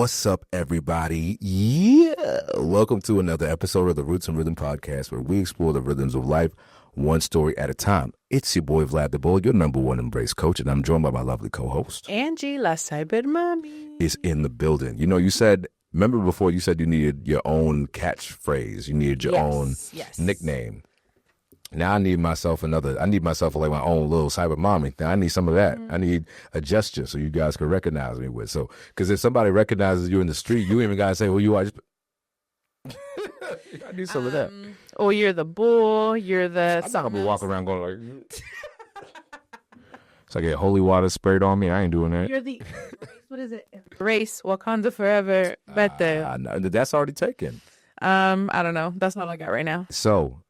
What's up, everybody? Yeah. Welcome to another episode of the Roots and Rhythm podcast, where we explore the rhythms of life, one story at a time. It's your boy, Vlad the Bull, your number one embrace coach, and I'm joined by my lovely co-host. Angie, la cyber mommy. Is in the building. You know, you said, remember before you said you needed your own catchphrase, you needed your own nickname. Now I need myself like my own little cyber mommy. Now I need some of that. I need a gesture so you guys can recognize me with. So, because if somebody recognizes you in the street, you even gotta say who you are. I need some of that. Oh, you're the bull. You're the. I'm not gonna be walking around going like. So I get holy water sprayed on me. I ain't doing that. You're the. What is it? Race Wakanda forever. Better. That's already taken. I don't know. That's all I got right now. So.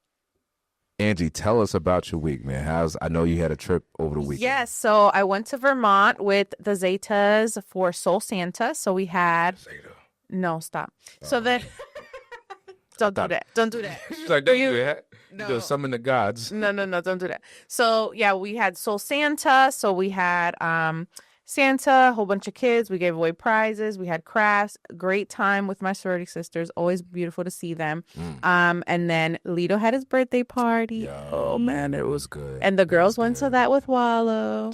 Angie, tell us about your week, man. I know you had a trip over the weekend. Yes, so I went to Vermont with the Zetas for Soul Santa. So we had... Zeta. No, stop. So then... Don't do that. Don't do that. She's like, don't do that. No. You'll summon the gods. No, don't do that. So, yeah, we had Soul Santa. So we had Santa, a whole bunch of kids. We gave away prizes. We had crafts. Great time with my sorority sisters. Always beautiful to see them. And then Lito had his birthday party. Oh, man, it was good. And the girls went to that with Wallow.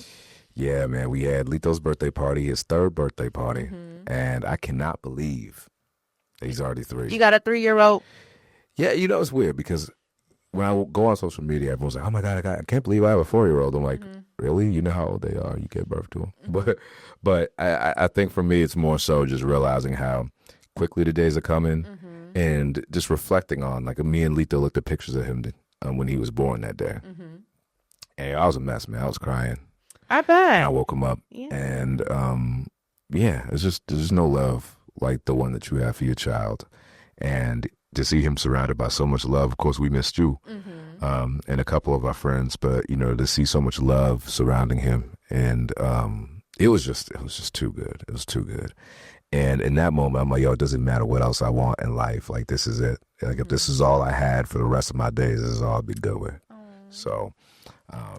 Yeah, man, we had Lito's birthday party, his third birthday party. And I cannot believe he's already 3. You got a 3-year-old? Yeah, you know, it's weird because when I go on social media, everyone's like, oh, my God, I can't believe I have a 4-year-old. I'm like, really? You know how old they are. You gave birth to them. But I think for me, it's more so just realizing how quickly the days are coming and just reflecting on, like, me and Lito looked at pictures of him when he was born that day. And I was a mess, man. I was crying. I bet. And I woke him up. Yeah. And, there's just no love like the one that you have for your child. And to see him surrounded by so much love. Of course, we missed you and a couple of our friends, but, you know, to see so much love surrounding him. And it was just too good. It was too good. And in that moment, I'm like, yo, it doesn't matter what else I want in life. Like, this is it. Like, if this is all I had for the rest of my days, this is all I'll be good with. So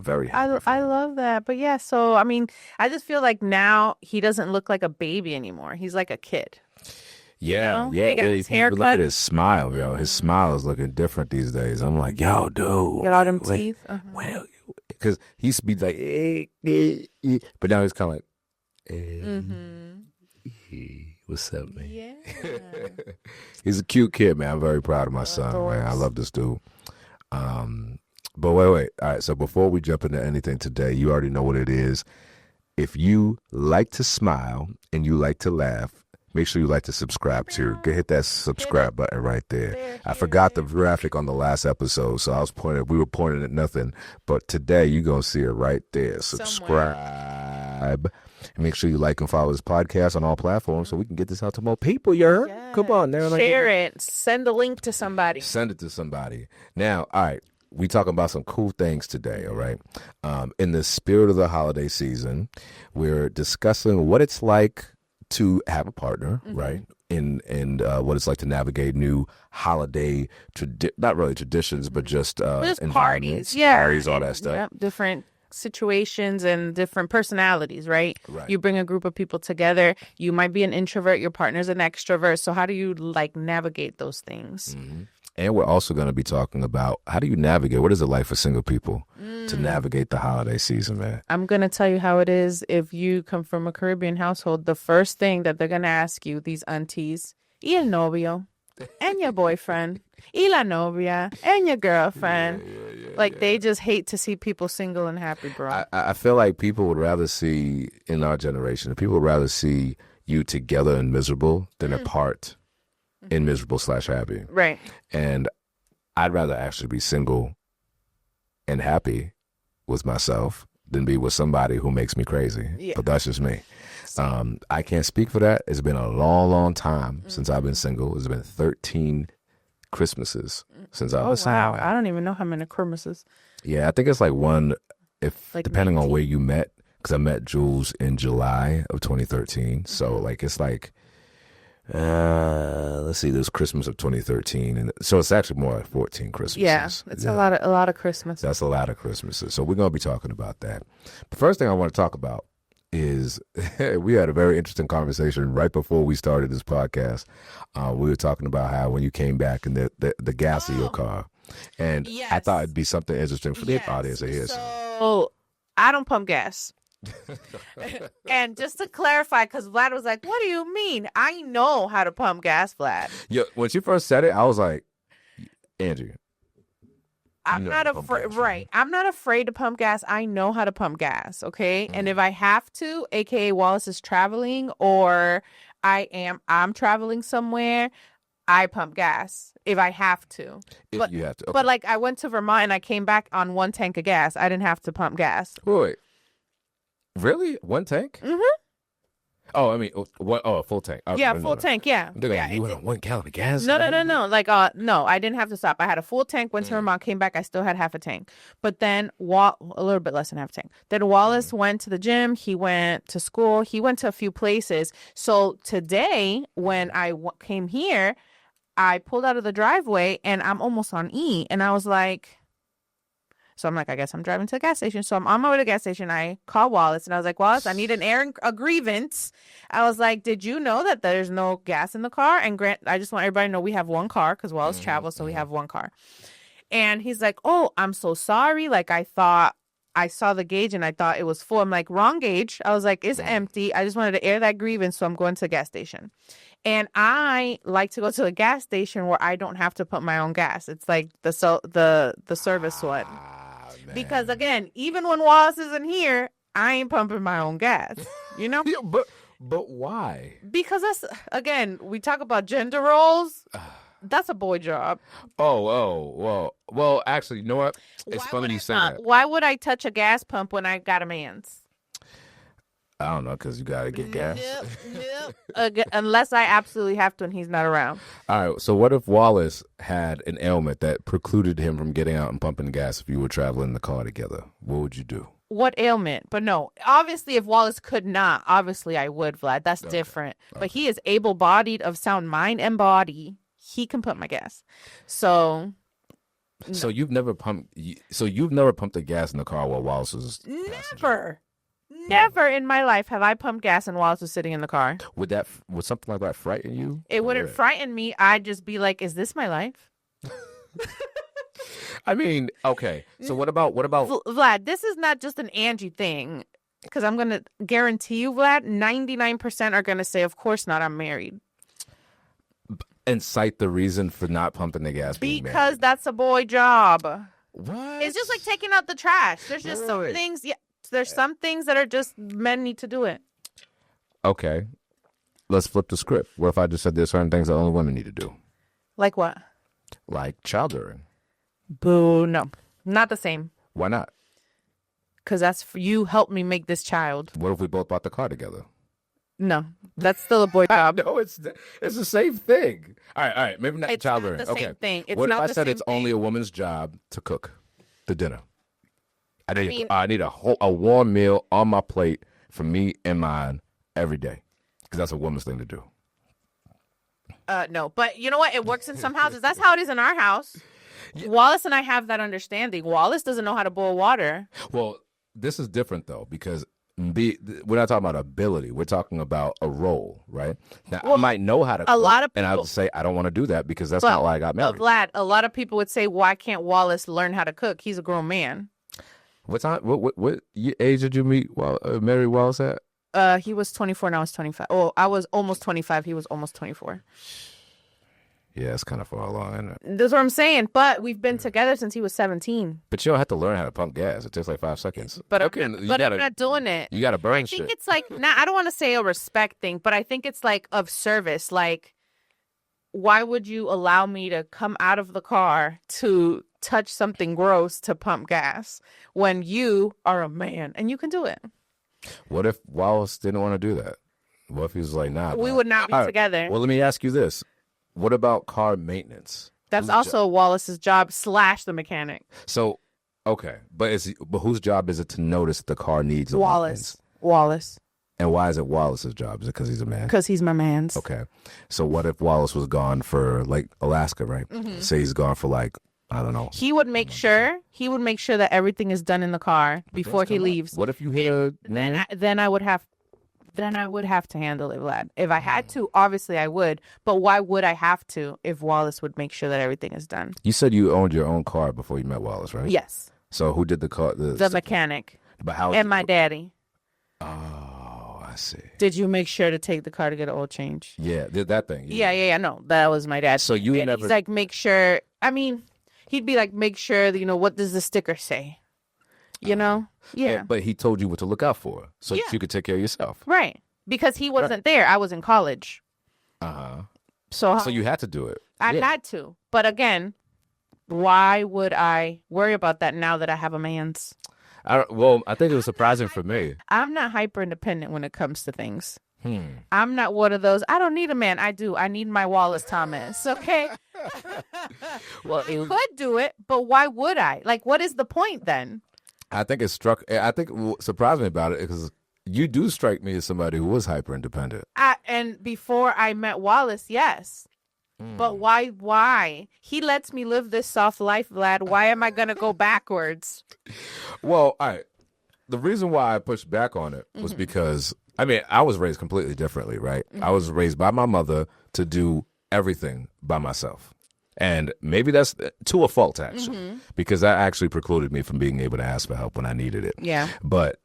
very happy. I love that. But yeah, so, I mean, I just feel like now he doesn't look like a baby anymore. He's like a kid. Yeah, you know? He got his haircut. Look at his smile, yo. His smile is looking different these days. I'm like, yo, dude. Got all them teeth. Well, because he used to be like, but now he's kind of like, what's up, man? Yeah. He's a cute kid, man. I'm very proud of my son, man. I love this dude. But wait. All right, so before we jump into anything today, you already know what it is. If you like to smile and you like to laugh, make sure you like to subscribe to. Hit that subscribe button right there. I forgot the graphic on the last episode, so we were pointing at nothing. But today you're gonna see it right there. Subscribe. And make sure you like and follow this podcast on all platforms so we can get this out to more people. You heard? Yes. Come on, now. Share it. Send a link to somebody. Send it to somebody. Now, all right. We talking about some cool things today, all right? In the spirit of the holiday season, we're discussing what it's like to have a partner, right? And what it's like to navigate new holiday, not really traditions, but just parties, parties, all that stuff. Yep. Different situations and different personalities, right? You bring a group of people together. You might be an introvert. Your partner's an extrovert. So how do you navigate those things? And we're also going to be talking about how do you navigate? What is it like for single people to navigate the holiday season, man? I'm going to tell you how it is. If you come from a Caribbean household, the first thing that they're going to ask you, these aunties, y el novio, and your boyfriend, y la novia, and your girlfriend. They just hate to see people single and happy, bro. I feel like people would rather see, in our generation, people would rather see you together and miserable than apart. And miserable/happy. Right. And I'd rather actually be single and happy with myself than be with somebody who makes me crazy. Yeah. But that's just me. I can't speak for that. It's been a long, long time since I've been single. It's been 13 Christmases since I was single. Wow. I don't even know how many Christmases. Yeah, I think it's one, depending 19. On where you met. Because I met Jules in July of 2013. So it's let's see, there's Christmas of 2013, and so it's actually more like 14 Christmases. Yeah, it's a lot of Christmas. That's a lot of Christmases. So we're gonna be talking about that. The first thing I want to talk about is we had a very interesting conversation right before we started this podcast. We were talking about how when you came back and the gas in your car. And Yes. I thought it'd be something interesting for the Yes. audience to hear. So I don't pump gas. And just to clarify, because Vlad was like, what do you mean? I know how to pump gas, Vlad. Yeah, when she first said it, I was like, Angie. I'm know not how to pump afraid. gas, Right. I'm not afraid to pump gas. I know how to pump gas. Okay. And if I have to, aka Wallace is traveling or I'm traveling somewhere, I pump gas if I have to. If you have to. Okay. But like I went to Vermont and I came back on 1 tank of gas. I didn't have to pump gas. Wait. Really? 1 tank? Mm-hmm. Oh, I mean, a full tank. Yeah, full tank. Yeah. They're like, you went on 1 gallon of gas? No. Like, no, I didn't have to stop. I had a full tank. Went to Vermont, came back. I still had half a tank. But then a little bit less than half a tank. Then Wallace went to the gym. He went to school. He went to a few places. So today, when I came here, I pulled out of the driveway and I'm almost on E. And I was like, I guess I'm driving to the gas station. So I'm on my way to the gas station. I call Wallace and I was like, Wallace, I need a grievance. I was like, did you know that there's no gas in the car? And I just want everybody to know we have 1 car because Wallace travels. So we have 1 car. And he's like, oh, I'm so sorry. Like I thought I saw the gauge and I thought it was full. I'm like, wrong gauge. I was like, it's empty. I just wanted to air that grievance. So I'm going to the gas station. And I like to go to the gas station where I don't have to put my own gas. It's like the service one. Man. Because again, even when Wallace isn't here, I ain't pumping my own gas. You know? Yeah, but why? Because that's, again, we talk about gender roles. That's a boy job. Well, actually, you know what? It's funny you say that. Why would I touch a gas pump when I got a man's? I don't know, because you got to get gas. Nope. Unless I absolutely have to and he's not around. All right, so what if Wallace had an ailment that precluded him from getting out and pumping gas if you were traveling in the car together? What would you do? What ailment? But no, obviously if Wallace could not, obviously I would, Vlad. That's different. Okay. But he is able-bodied, of sound mind and body. He can pump my gas. So... No. So you've never pumped the gas in the car while Wallace was passenger? Never in my life have I pumped gas and Wallace was sitting in the car. Would something like that frighten you? It wouldn't frighten me. I'd just be like, is this my life? I mean, okay. So what about Vlad, this is not just an Angie thing. Because I'm going to guarantee you, Vlad, 99% are going to say, of course not, I'm married. And cite the reason for not pumping the gas. Because that's a boy job. What? It's just like taking out the trash. There's just some things. Yeah, there's some things that are just men need to do it. Okay. Let's flip the script. What if I just said there's certain things that only women need to do? Like what? Like childbearing. Boo. No. Not the same. Why not? Because that's for you helped me make this child. What if we both bought the car together? No, that's still a boy job. No, it's the same thing. All right, maybe not childbearing. It's not the same thing. It's what not if I the said same it's only a woman's job to cook the dinner? I need a warm meal on my plate for me and mine every day because that's a woman's thing to do. No, but you know what? It works in some houses. That's how it is in our house. Yeah. Wallace and I have that understanding. Wallace doesn't know how to boil water. Well, this is different though because we're not talking about ability. We're talking about a role, right? Now, I might know how to cook, lot of people, and I would say I don't want to do that because that's not why I got married. Vlad, a lot of people would say, why can't Wallace learn how to cook? He's a grown man. What time? What age did you marry Wallace at? He was 24 and I was 25. Oh, I was almost 25. He was almost 24. Yeah, it's kind of far along, isn't it? That's what I'm saying. But we've been together since he was 17. But you don't have to learn how to pump gas. It takes like 5 seconds. But I'm not doing it. You got to burn shit. I think it's like, I don't want to say a respect thing, but I think it's like of service. Like, why would you allow me to come out of the car to touch something gross to pump gas when you are a man and you can do it? What if Wallace didn't want to do that? What if he was like, nah? We would not be together. Well, let me ask you this. What about car maintenance? That's also Wallace's job / the mechanic. So, okay. But whose job is it to notice the car needs Wallace. And why is it Wallace's job? Is it because he's a man? Because he's my man's. Okay. So what if Wallace was gone for like Alaska, right? Mm-hmm. Say he's gone for like I don't know. He would make sure that everything is done in the car before he leaves. What if you hit a... Then I would have to handle it, Vlad. If I had to, obviously I would. But why would I have to if Wallace would make sure that everything is done? You said you owned your own car before you met Wallace, right? Yes. So who did the car? The mechanic. But how? And my daddy. Oh, I see. Did you make sure to take the car to get an oil change? Yeah, did that thing. Yeah. No, that was my dad. So you and never... He's like, make sure. I mean, he'd be like, make sure that, what does the sticker say? Yeah. But he told you what to look out for, so that you could take care of yourself. Right. Because he wasn't there. I was in college. So you had to do it. I had to. But again, why would I worry about that now that I have a man's? I think it was surprising for me. I'm not hyper independent when it comes to things. I'm not one of those. I don't need a man. I do. I need my Wallace Thomas. Okay. Well, you could do it, but why would I? Like, what is the point then? I think what surprised me about it because you do strike me as somebody who was hyper independent. And before I met Wallace, yes. But why? He lets me live this soft life, Vlad. Why am I going to go backwards? Well, all right. The reason why I pushed back on it was because, I was raised completely differently, right? I was raised by my mother to do everything by myself. And maybe that's to a fault, actually, because that actually precluded me from being able to ask for help when I needed it. Yeah. But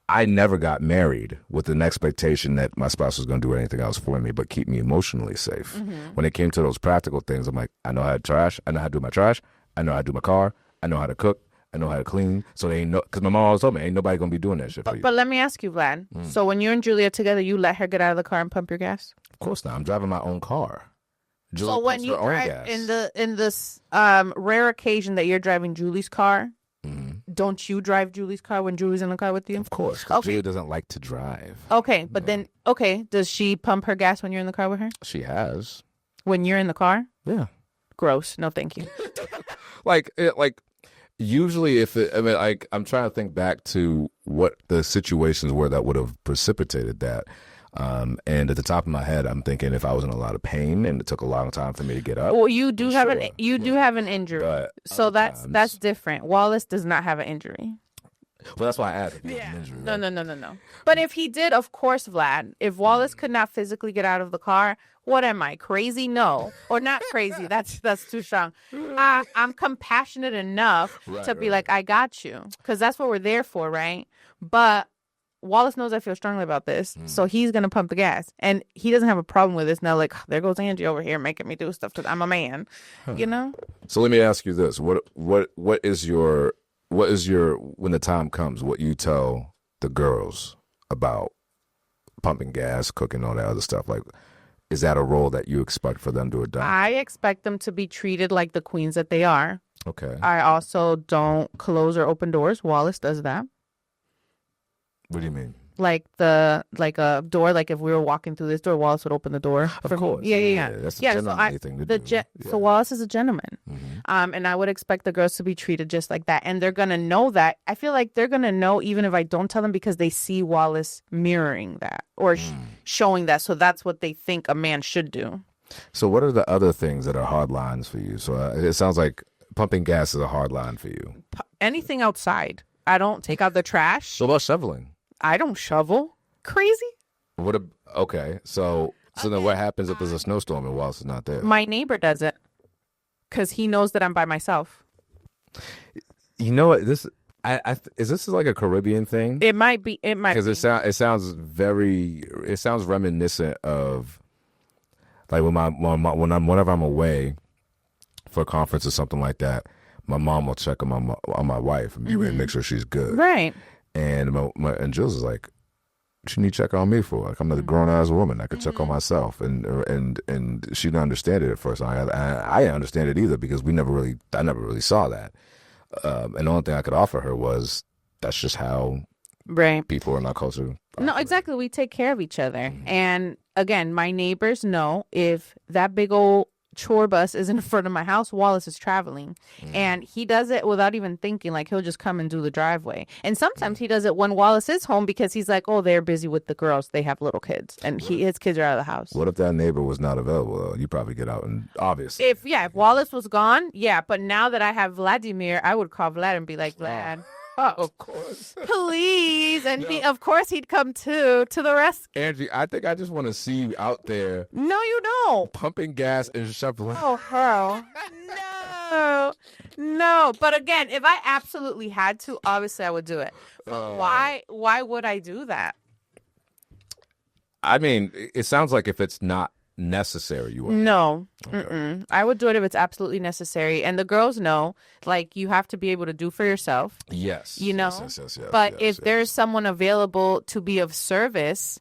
I never got married with an expectation that my spouse was going to do anything else for me but keep me emotionally safe. When it came to those practical things, I'm like, I know how to trash. I know how to do my trash. I know how to do my car. I know how to cook. I know how to clean. So they ain't because my mom always told me, ain't nobody going to be doing that shit for you. But let me ask you, Vlad. So when you and Julia together, you let her get out of the car and pump your gas? Of course not. I'm driving my own car. Julie so when you drive in this rare occasion that you're driving Julie's car, don't you drive Julie's car when Julie's in the car with you? Of course, because Julia doesn't like to drive. Okay, but then, does she pump her gas when you're in the car with her? She has. When you're in the car? Yeah. Gross. No, thank you. Usually I'm trying to think back to what the situations were that would have precipitated that. And at the top of my head, I'm thinking if I was in a lot of pain and it took a long time for me to get up. Well, you do have an injury, so that's different. Wallace does not have an injury. Well, that's why I asked. Yeah. Injury, right? No. But if he did, of course, Vlad. If Wallace could not physically get out of the car, what am I, crazy? No, or not crazy. That's too strong. I'm compassionate enough to be like, I got you, because that's what we're there for, right? But Wallace knows I feel strongly about this, so he's going to pump the gas. And he doesn't have a problem with this. Now, like, there goes Angie over here making me do stuff because I'm a man, So let me ask you this. What is your, when the time comes, what you tell the girls about pumping gas, cooking, all that other stuff? Like, is that a role that you expect for them to adopt? I expect them to be treated like the queens that they are. Okay. I also don't close or open doors. Wallace does that. What do you mean? Like a door, like if we were walking through this door, Wallace would open the door. Of course. Yeah. That's a gentlemanly thing to do. So Wallace is a gentleman. And I would expect the girls to be treated just like that. And they're going to know that. I feel like they're going to know even if I don't tell them because they see Wallace mirroring that or showing that. So that's what they think a man should do. So what are the other things that are hard lines for you? So it sounds like pumping gas is a hard line for you. Anything outside. I don't take out the trash. So about shoveling? I don't shovel. Crazy. Okay. So then what happens if there's a snowstorm and Wallace is not there? My neighbor does it because he knows that I'm by myself. You know what? Is this like a Caribbean thing? It might be. Because it sounds reminiscent of like whenever I'm away for a conference or something like that. My mom will check on my wife and make sure she's good. Right. And and Jules is like, what you need to check on me for? Like, I'm not a grown-ass woman. I could check on myself. And she didn't understand it at first. I didn't understand it either because I never really saw that. And the only thing I could offer her was that's just how people in our culture operate. No, exactly. We take care of each other. And again, my neighbors know if that big old chore bus is in front of my house, Wallace is traveling. And he does it without even thinking. Like, he'll just come and do the driveway. And sometimes he does it when Wallace is home because he's like, oh, they're busy with the girls. They have little kids. And his kids are out of the house. What if that neighbor was not available, though? You probably get out and obviously. If Wallace was gone, yeah. But now that I have Vladimir, I would call Vlad and be like, Vlad. Of course. Please. And of course he'd come to the rescue. Angie, I think I just want to see you out there. No, you don't. Pumping gas and shoveling. Oh, hell. No. But again, if I absolutely had to, obviously I would do it. Why would I do that? I mean, it sounds like if it's not necessary, you would. No. Okay. I would do it if it's absolutely necessary. And the girls know, like, you have to be able to do for yourself. Yes. You know? Yes, but if there's someone available to be of service,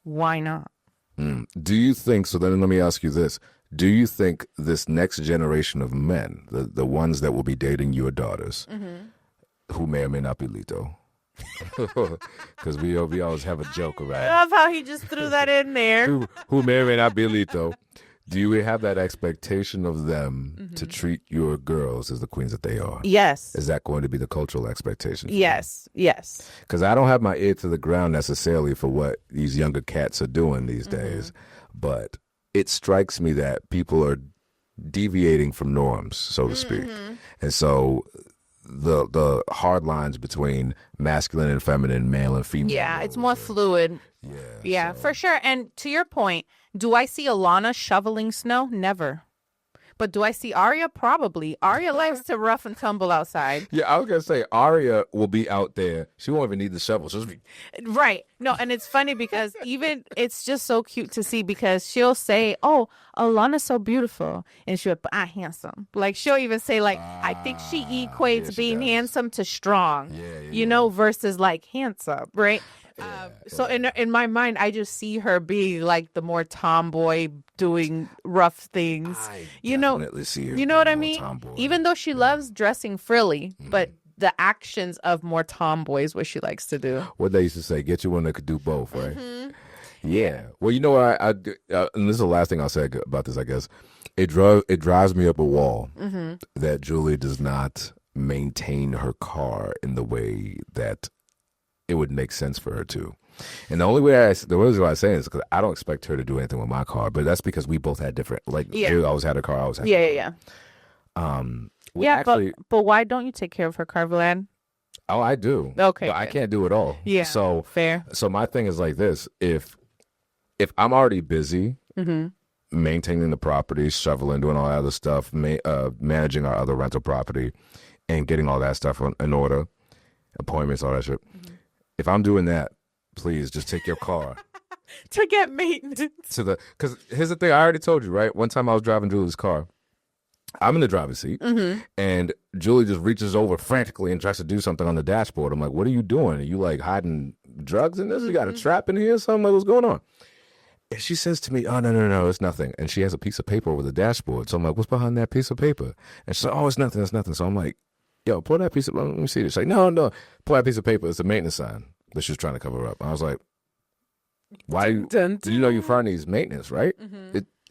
why not? Do you think, so then let me ask you this. Do you think this next generation of men, the ones that will be dating your daughters, who may or may not be Lito, because we always have a joke around. I love how he just threw that in there. who may or may not be Lito. Do you have that expectation of them to treat your girls as the queens that they are? Yes. Is that going to be the cultural expectation? Yes. Because I don't have my ear to the ground necessarily for what these younger cats are doing these days, but it strikes me that people are deviating from norms, so to speak. And so the hard lines between masculine and feminine, male and female. Yeah, it's more fluid. Yeah, for sure. And to your point, do I see Alana shoveling snow? Never. But do I see Arya? Probably. Arya likes to rough and tumble outside. Yeah, I was going to say, Arya will be out there. She won't even need the shovel. She'll just be... Right. No, and it's funny because even it's just so cute to see because she'll say, oh, Alana's so beautiful. And she'll be handsome. Like, she'll even say, like, I think she equates being handsome to strong, you know, versus like handsome, right? So in my mind, I just see her being like the more tomboy doing rough things. You know what I mean? Tomboy. Even though she loves dressing frilly, but the actions of more tomboy is what she likes to do. What they used to say, get you one that could do both, right? Yeah. Well, you know what I do, and this is the last thing I'll say about this, I guess. It drives me up a wall that Julie does not maintain her car in the way that it would make sense for her to. And the reason why I say it is because I don't expect her to do anything with my car, but that's because we both had different, I always had a car, I always had Yeah. But why don't you take care of her car, Vlad? Oh, I do. Okay. But I can't do it all. Yeah. So fair. So my thing is like this. If I'm already busy maintaining the property, shoveling, doing all that other stuff, managing our other rental property and getting all that stuff in order, appointments, all that shit. If I'm doing that, please just take your car. To get maintenance. Because here's the thing, I already told you, right? One time I was driving Julie's car. I'm in the driver's seat, and Julie just reaches over frantically and tries to do something on the dashboard. I'm like, what are you doing? Are you like hiding drugs in this? You got a trap in here or something? Like, what's going on? And she says to me, oh, no, it's nothing. And she has a piece of paper over the dashboard. So I'm like, what's behind that piece of paper? And she's like, oh, it's nothing. So I'm like, yo, pull that piece of, let me see this. She's like, no, pull that piece of paper. It's a maintenance sign that she was trying to cover up. I was like, why? Do you know your car needs maintenance, right?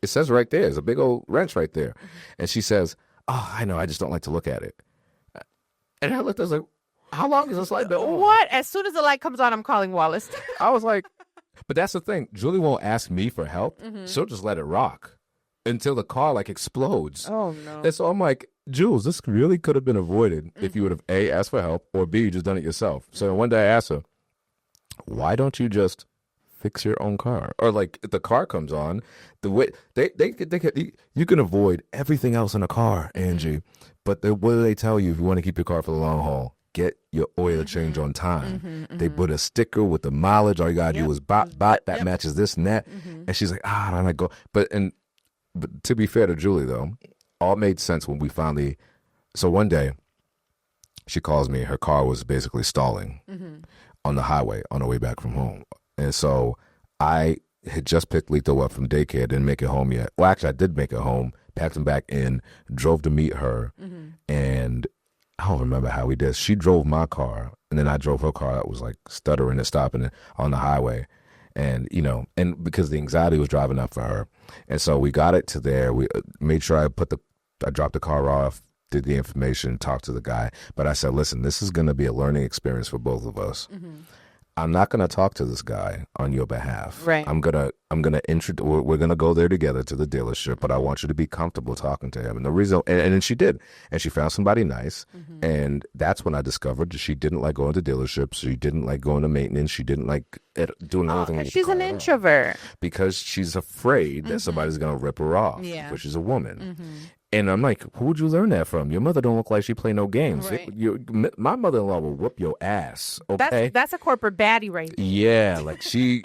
It says right there. There's a big old wrench right there. And she says, oh, I know. I just don't like to look at it. And I looked, I was like, how long is this light been on? What? As soon as the light comes on, I'm calling Wallace. I was like, but that's the thing. Julie won't ask me for help. She'll just let it rock until the car like explodes. Oh, no. And so I'm like, Jules, this really could have been avoided if you would have A, asked for help, or B, just done it yourself. So one day I asked her, why don't you just fix your own car? Or like if the car comes on, the way you can avoid everything else in a car, Angie. But what do they tell you if you want to keep your car for the long haul? Get your oil change on time. They put a sticker with the mileage. All you gotta do is bot that matches this and that. And she's like, I don't like go. But to be fair to Julie though, all made sense when we finally. So one day, she calls me. Her car was basically stalling on the highway on the way back from home. And so I had just picked Lito up from daycare, didn't make it home yet. Well, actually, I did make it home, packed him back in, drove to meet her, and I don't remember how we did. She drove my car, and then I drove her car that was like stuttering and stopping on the highway. And, and because the anxiety was driving up for her. And so we got it to there. We made sure I dropped the car off, did the information, talked to the guy. But I said, listen, this is going to be a learning experience for both of us. I'm not going to talk to this guy on your behalf. Right. I'm going to introduce, we're going to go there together to the dealership, but I want you to be comfortable talking to him. And the reason, and then she did, and she found somebody nice. And that's when I discovered that she didn't like going to dealerships. She didn't like going to maintenance. She didn't like doing anything. With She's an introvert. Because she's afraid that somebody's going to rip her off, which she's a woman. And I'm like, who would you learn that from? Your mother don't look like she play no games. Right. My mother-in-law will whoop your ass, okay? That's a corporate baddie right there. Yeah, like she,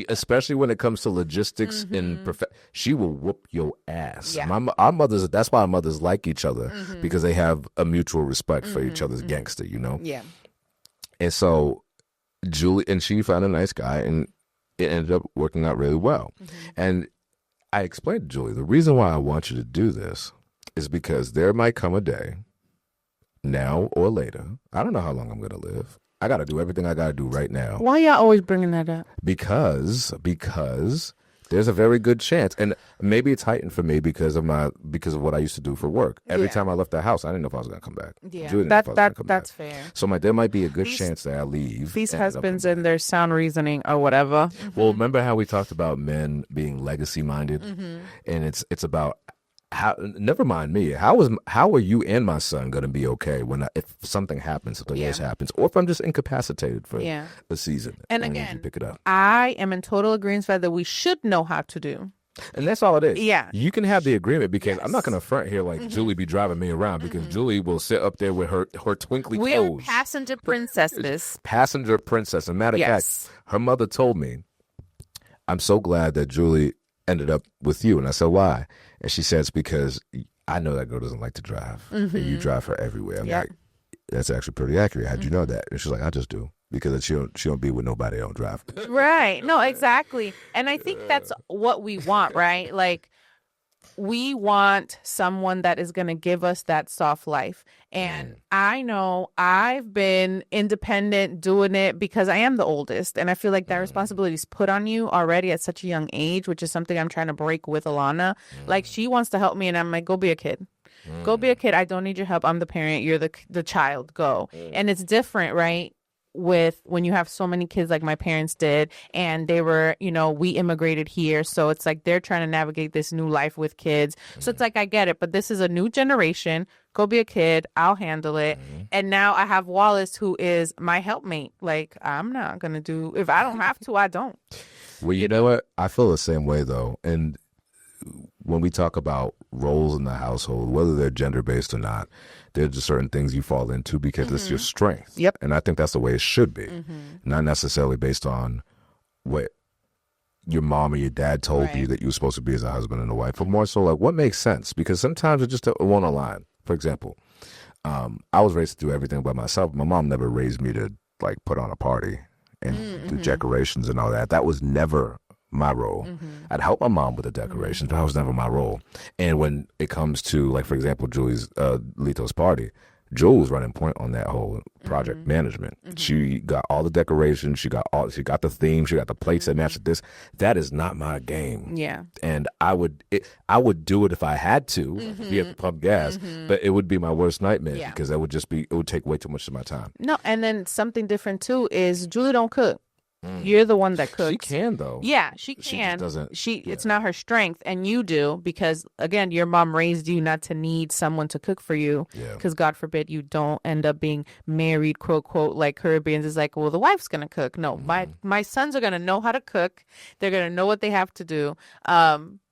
especially when it comes to logistics and she will whoop your ass. Yeah. That's why our mothers like each other, because they have a mutual respect for each other's gangster, Yeah. And so she found a nice guy, and it ended up working out really well. And I explained to Julie, the reason why I want you to do this is because there might come a day, now or later, I don't know how long I'm going to live. I got to do everything I got to do right now. Why y'all always bringing that up? Because there's a very good chance, and maybe it's heightened for me because of what I used to do for work. Every time I left the house, I didn't know if I was going to come back. Yeah, Julie didn't know if I was gonna come that's back. fair. So there might be a good chance that I leave. These husbands and their sound reasoning or whatever. Well, remember how we talked about men being legacy minded, and it's about how. Never mind me. How are you and my son going to be okay if something happens, if the worst happens, or if I'm just incapacitated for a season? And again, again, you pick it up. I am in total agreement that we should know how to do. And that's all it is. Yeah. You can have the agreement because I'm not going to front here like Julie be driving me around because Julie will sit up there with her twinkly We toes. are passenger princesses. Passenger princess. And matter of fact, her mother told me, I'm so glad that Julie ended up with you. And I said, why? And she says, because I know that girl doesn't like to drive. And you drive her everywhere. I'm like, that's actually pretty accurate. How'd you know that? And she's like, I just do. Because she don't be with nobody that don't drive. Right. No, exactly. And I think that's what we want, right? Like, we want someone that is going to give us that soft life. And I know I've been independent doing it because I am the oldest. And I feel like that responsibility is put on you already at such a young age, which is something I'm trying to break with Alana. Like, she wants to help me and I'm like, go be a kid. Go be a kid. I don't need your help. I'm the parent. You're the child. Go. And it's different, right? With when you have so many kids like my parents did, and they were, we immigrated here, so it's like they're trying to navigate this new life with kids. So it's like, I get it, but this is a new generation. Go be a kid. I'll handle it. And now I have Wallace, who is my helpmate. Like, I'm not gonna do, if I don't have to, I don't. Well, you know what? I feel the same way though. And when we talk about roles in the household, whether they're gender-based or not, there's just certain things you fall into because it's your strength. Yep. And I think that's the way it should be. Not necessarily based on what your mom or your dad told you that you were supposed to be as a husband and a wife, but more so like what makes sense, because sometimes it just won't align. For example, I was raised to do everything by myself. My mom never raised me to like put on a party and do decorations and all that. That was never my role. I'd help my mom with the decorations, but that was never my role. And when it comes to, like, for example, Julie's Lito's party, Jewel was running point on that whole project management. She got all the decorations. She got the theme. She got the plates that matched this. That is not my game. Yeah. And I would do it if I had to, if you have to pump gas, but it would be my worst nightmare because it would take way too much of my time. No, and then something different too is Julie don't cook. You're the one that cooks. She can though. Yeah, she can. She just doesn't. It's not her strength, and you do, because again, your mom raised you not to need someone to cook for you. Because God forbid you don't end up being married, quote quote, like Caribbeans is like, well, the wife's gonna cook. No, my sons are gonna know how to cook. They're gonna know what they have to do.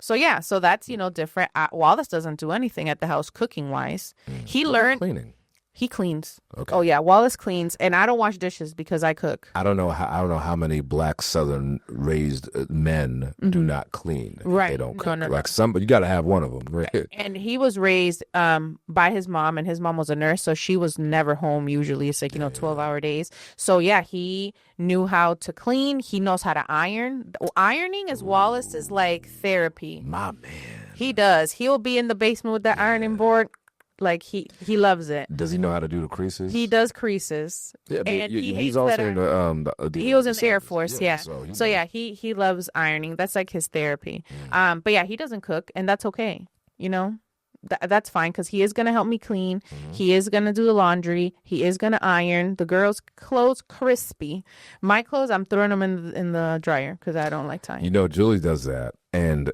So that's different. Wallace doesn't do anything at the house cooking wise. He learned cleaning. He cleans. Okay. Oh yeah, Wallace cleans, and I don't wash dishes because I cook. I don't know how many black Southern raised men do not clean. Right. They don't cook. No. Like you got to have one of them. Right. And he was raised by his mom, and his mom was a nurse, so she was never home. Usually, it's like 12-hour days. So yeah, he knew how to clean. He knows how to iron. Ironing as Wallace is like therapy. My man. He does. He'll be in the basement with the ironing board. Like he loves it. Does he know how to do the creases? He does creases. Yeah, but and he hates he's also that in he was in the Air Force, yeah. So knows. he loves ironing. That's like his therapy. But yeah, he doesn't cook, and that's okay. You know, that's fine because he is gonna help me clean. He is gonna do the laundry. He is gonna iron the girls' clothes crispy. My clothes, I'm throwing them in the dryer because I don't like tying. You know, Julie does that, and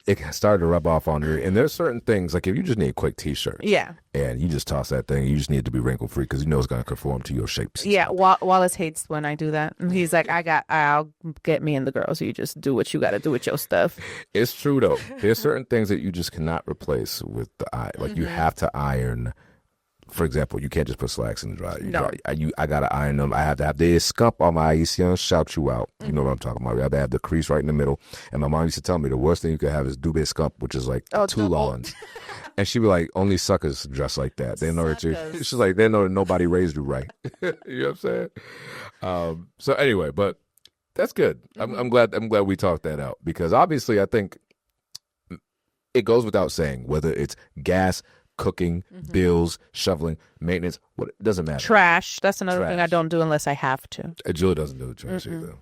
it started to rub off on her. And there's certain things, like if you just need a quick T-shirt, Yeah. and you just toss that thing, you just need it to be wrinkle free because you know it's going to conform to your shapes. Yeah, Wallace hates when I do that. And he's like, I'll get me and the girls. You just do what you got to do with your stuff. It's true though. There's certain things that you just cannot replace with the iron. Like you have to iron. For example, you can't just put slacks in the dryer. No. I gotta iron them. I have to have the scump on my Haitian, shout you out. You know what I'm talking about. I have to have the crease right in the middle. And my mom used to tell me the worst thing you could have is dube scump, which is like two lawns. And she'd be like, only suckers dress like that. They know that she's like, they know that nobody raised you right. You know what I'm saying? So anyway, but that's good. I'm glad we talked that out because obviously I think it goes without saying whether it's gas, cooking, bills, shoveling, maintenance, it doesn't matter. Trash. That's another thing I don't do unless I have to. Julie doesn't do the trash either.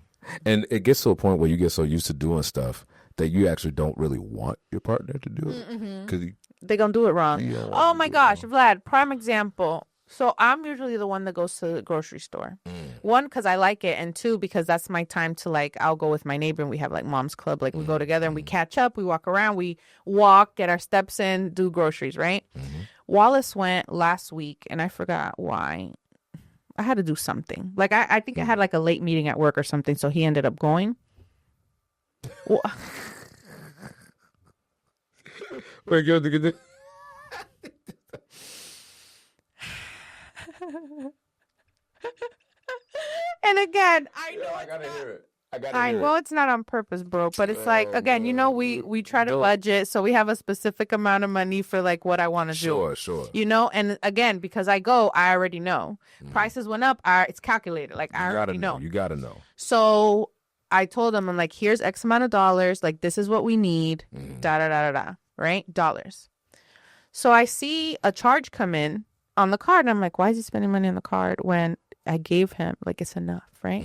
And it gets to a point where you get so used to doing stuff that you actually don't really want your partner to do it. Because they're going to do it wrong. Oh my gosh, Vlad, prime example. So I'm usually the one that goes to the grocery store. One, because I like it. And two, because that's my time to like, I'll go with my neighbor and we have like mom's club. Like we go together and we catch up. We walk around. We walk, get our steps in, do groceries, right? Wallace went last week and I forgot why. I had to do something. Like I think I had like a late meeting at work or something. So he ended up going. Wait, go. And again, I know I gotta hear it. Well, it's not on purpose, bro. But it's like, again, you know, we try to budget, so we have a specific amount of money for like what I want to do. Sure. You know, and again, because I already know prices went up. It's calculated. Like I already know. You gotta know. So I told him, I'm like, here's X amount of dollars. Like this is what we need. Da da da da da. Right, dollars. So I see a charge come in on the card, and I'm like, why is he spending money on the card when I gave him like it's enough, right?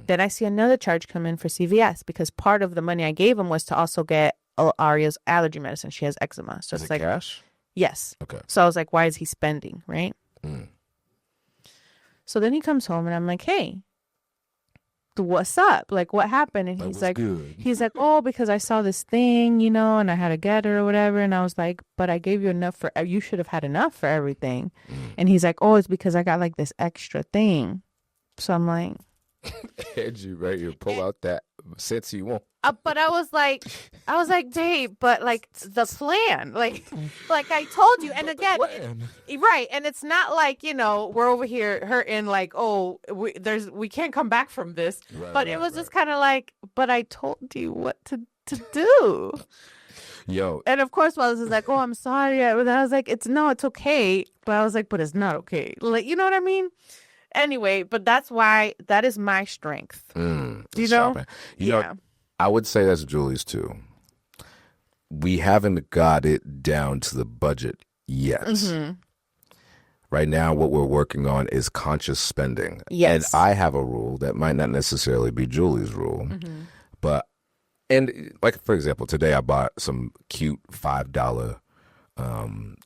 Then I see another charge come in for CVS because part of the money I gave him was to also get Aria's allergy medicine. She has eczema. So it's like cash? Yes. Okay. So I was like, why is he spending, right? So then he comes home and I'm like, hey, what's up? Like, what happened? And he's like, oh, because I saw this thing, you know, and I had to get her or whatever. And I was like, but I gave you enough you should have had enough for everything. And he's like, oh, it's because I got like this extra thing. So I'm like, Angie, right here, pull out that sense you want. but I was like, babe, but like the plan, like I told you. And again, right. And it's not like, you know, we're over here hurting like, oh, we can't come back from this. But it was just kind of like, but I told you what to do. Yo. And of course, Wallace is like, oh, I'm sorry. But I was like, it's okay. But I was like, but it's not okay. Like, you know what I mean? Anyway, but that is my strength. You know? You know, I would say that's Julie's too. We haven't got it down to the budget yet. Right now, what we're working on is conscious spending. Yes. And I have a rule that might not necessarily be Julie's rule. But, and like, for example, today I bought some cute $5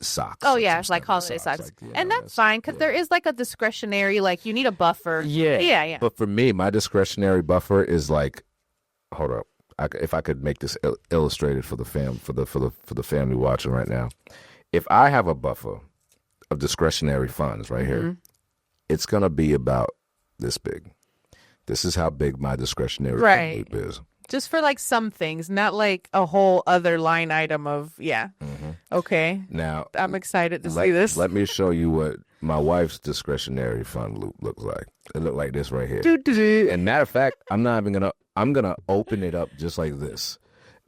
socks. Oh yeah, it's like holiday socks. Like, and that's fine because there is like a discretionary, like you need a buffer. Yeah. But for me, my discretionary buffer is like, hold up, if I could make this illustrated for the family watching right now. If I have a buffer of discretionary funds right here, it's gonna be about this big. This is how big my discretionary fund is. Just for like some things, not like a whole other line item of, Okay. Now, I'm excited to see this. Let me show you what my wife's discretionary fund looks like. It looked like this right here. And matter of fact, I'm going to open it up just like this.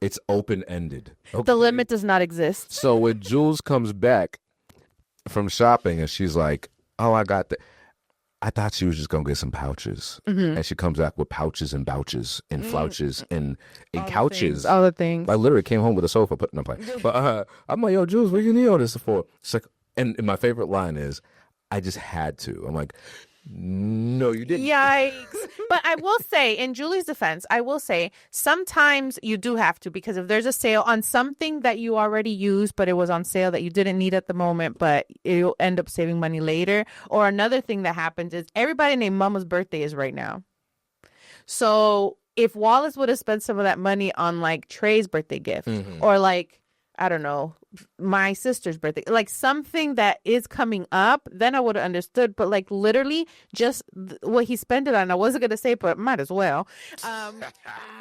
It's open-ended. Okay? The limit does not exist. So when Jules comes back from shopping and she's like, oh, I got I thought she was just going to get some pouches. And she comes back with pouches and bouches and flouches and couches. All the things. I literally came home with a sofa putting in a plate. But I'm like, yo, Jules, what do you need all this for? She's like, And my favorite line is, I just had to. I'm like, no, you didn't. Yikes. But I will say, in Julie's defense, I will say sometimes you do have to, because if there's a sale on something that you already used, but it was on sale that you didn't need at the moment, but you'll end up saving money later. Or another thing that happens is everybody named Mama's birthday is right now. So if Wallace would have spent some of that money on like Trey's birthday gift or like, I don't know, my sister's birthday, like something that is coming up, then I would have understood. But like literally just what he spent it on, I wasn't going to say, but might as well.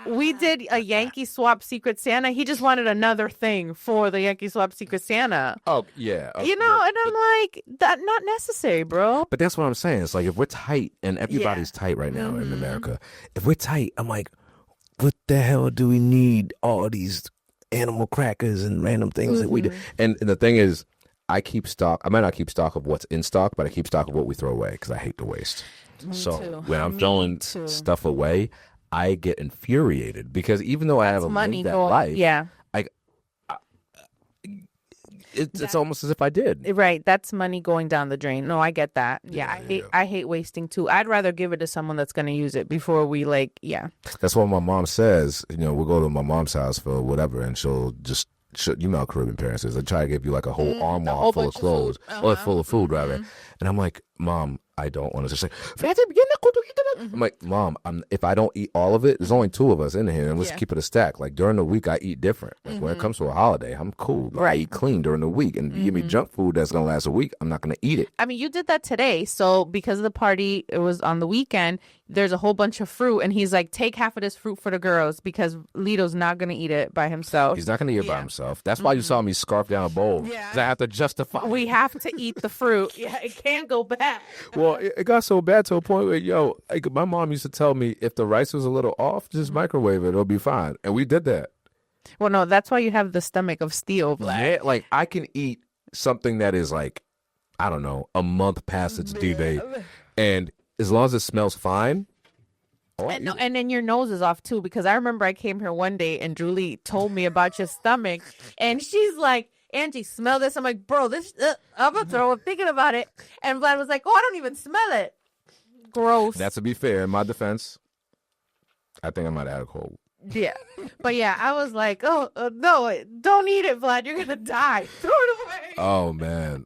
We did a Yankee Swap Secret Santa. He just wanted another thing for the Yankee Swap Secret Santa. Oh, yeah. You know, and I'm like, that not necessary, bro. But that's what I'm saying. It's like if we're tight, and everybody's tight right now in America, if we're tight, I'm like, what the hell do we need all these animal crackers and random things that we do? And the thing is, I keep stock. I might not keep stock of what's in stock, but I keep stock of what we throw away because I hate to waste. When I'm throwing stuff away, I get infuriated because even though I have lived that life, it's almost as if I did. Right. That's money going down the drain. No, I get that. I hate wasting too. I'd rather give it to someone that's going to use it before we That's what my mom says. You know, we'll go to my mom's house for whatever, and she'll just, you know how Caribbean parents is. They try to give you like a whole armoire full of clothes, or full of food, rather. And I'm like, Mom, I don't want to just say, I'm like, Mom, if I don't eat all of it, there's only two of us in here, and let's keep it a stack. Like during the week, I eat different. Like when it comes to a holiday, I'm cool. Like, I eat clean during the week, and you give me junk food that's gonna last a week, I'm not gonna eat it. I mean, you did that today. So because of the party, it was on the weekend. There's a whole bunch of fruit, and he's like, take half of this fruit for the girls because Lito's not gonna eat it by himself. He's not gonna eat it by himself. That's why you saw me scarf down a bowl. Yeah, I have to justify. We have to eat the fruit. It can't go bad. Well, it got so bad to a point where, like, my mom used to tell me if the rice was a little off, just microwave it, it'll be fine. And we did that. Well, no, that's why you have the stomach of steel, Vlad. Yeah, like, I can eat something that is like, I don't know, a month past its due date. And as long as it smells fine. And then your nose is off, too, because I remember I came here one day and Julie told me about your stomach. And she's like, Angie, smell this. I'm like, bro, this, I'm going to throw up thinking about it. And Vlad was like, oh, I don't even smell it. Gross. That's to be fair. In my defense, I think I might have had a cold. Yeah. But yeah, I was like, no, don't eat it, Vlad. You're going to die. Throw it away. Oh, man.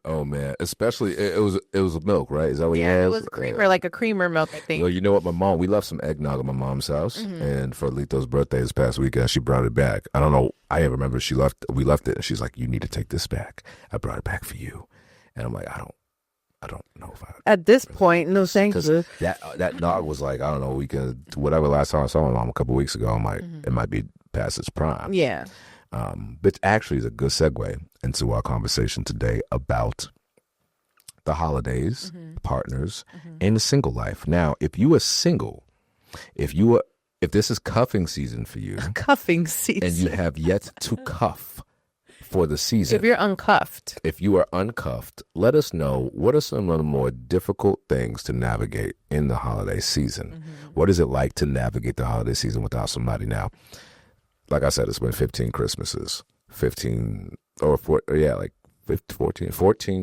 Especially, it was milk, right? Is that what you had? It was creamer, like a creamer milk, I think. Well, you know what? We left some eggnog at my mom's house. And for Lito's birthday this past weekend, she brought it back. I don't know. I remember we left it, and she's like, you need to take this back. I brought it back for you. And I'm like, I don't know if I... At this point, no thanks. That dog was like, I don't know, whatever last time I saw my mom a couple weeks ago, I'm like, it might be past its prime. Yeah. Which actually is a good segue into our conversation today about the holidays, partners, and the single life. Now, if you are single, if this is cuffing season for you... Cuffing season. And you have yet to cuff for the season. If you're uncuffed. If you are uncuffed, let us know what are some of the more difficult things to navigate in the holiday season. What is it like to navigate the holiday season without somebody? Now, like I said, it's been 15 Christmases. 14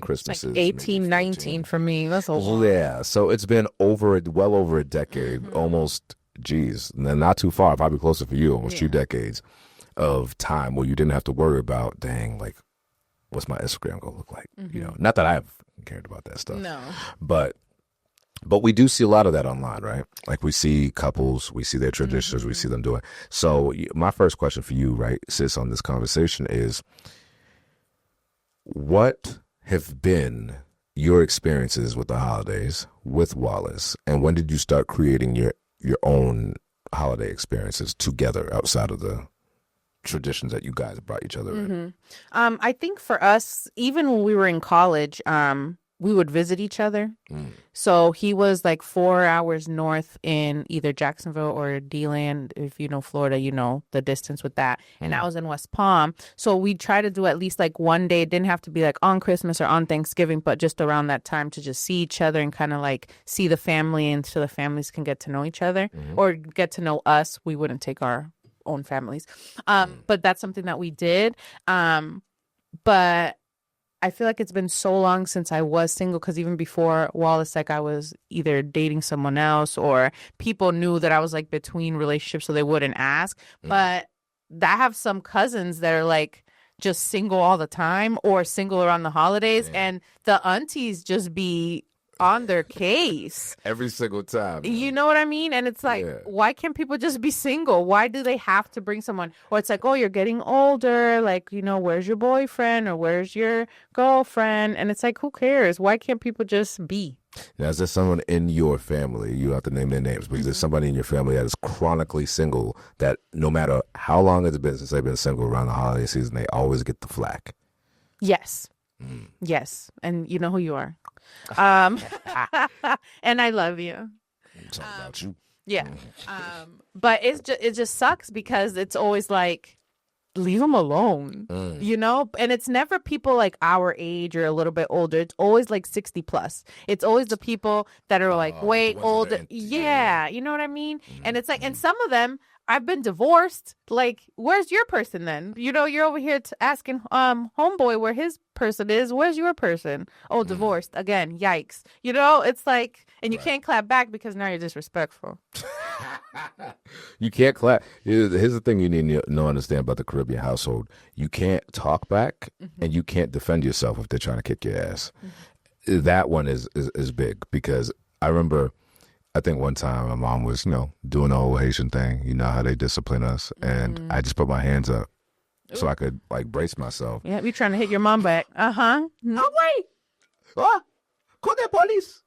Christmases. Like 18, 19 for me. That's a lot. Yeah, so it's been well over a decade, almost, not too far, probably closer for you, almost 2 decades of time where you didn't have to worry about, dang, like, what's my Instagram gonna look like? Not that I've cared about that stuff. No. But we do see a lot of that online, right? Like we see couples, we see their traditions, we see them doing. So my first question for you, right, sis, on this conversation is, what have been your experiences with the holidays with Wallace, and when did you start creating your own holiday experiences together outside of the traditions that you guys brought each other in? I think for us, even when we were in college, we would visit each other. So he was like 4 hours north in either Jacksonville or DeLand. If you know Florida, you know the distance with that. And I was in West Palm. So we try to do at least like one day. It didn't have to be like on Christmas or on Thanksgiving, but just around that time to just see each other and kind of like see the family, and so the families can get to know each other or get to know us. We wouldn't take our own families. But that's something that we did. But I feel like it's been so long since I was single, because even before Wallace, like I was either dating someone else or people knew that I was like between relationships, so they wouldn't ask. But I have some cousins that are like just single all the time or single around the holidays, and the aunties just be on their case every single time. You know what I mean? And it's like, why can't people just be single? Why do they have to bring someone? Or it's like, oh, you're getting older. Like, you know, where's your boyfriend or where's your girlfriend? And it's like, who cares? Why can't people just be? Now, is there someone in your family, you have to name their names, because there's somebody in your family that is chronically single, that no matter how long it's been since they've been single around the holiday season, they always get the flack? Yes. Yes. And you know who you are. And I love you. I'm talking about you. Yeah. But it just sucks because it's always like, leave them alone, you know? And it's never people like our age or a little bit older. It's always like 60 plus. It's always the people that are like way older. Yeah. You know what I mean? And it's like, and some of them, I've been divorced. Like, where's your person then? You know, you're over here asking homeboy where his person is. Where's your person? Oh, divorced. Again, yikes. You know, it's like, and you can't clap back because now you're disrespectful. You can't clap. Here's the thing you need to know, understand about the Caribbean household. You can't talk back and you can't defend yourself if they're trying to kick your ass. That one is big, because I remember, I think one time my mom was, you know, doing the whole Haitian thing. You know how they discipline us. And I just put my hands up so I could, like, brace myself. Yeah, you trying to hit your mom back. Uh-huh. No way. Oh, call the police.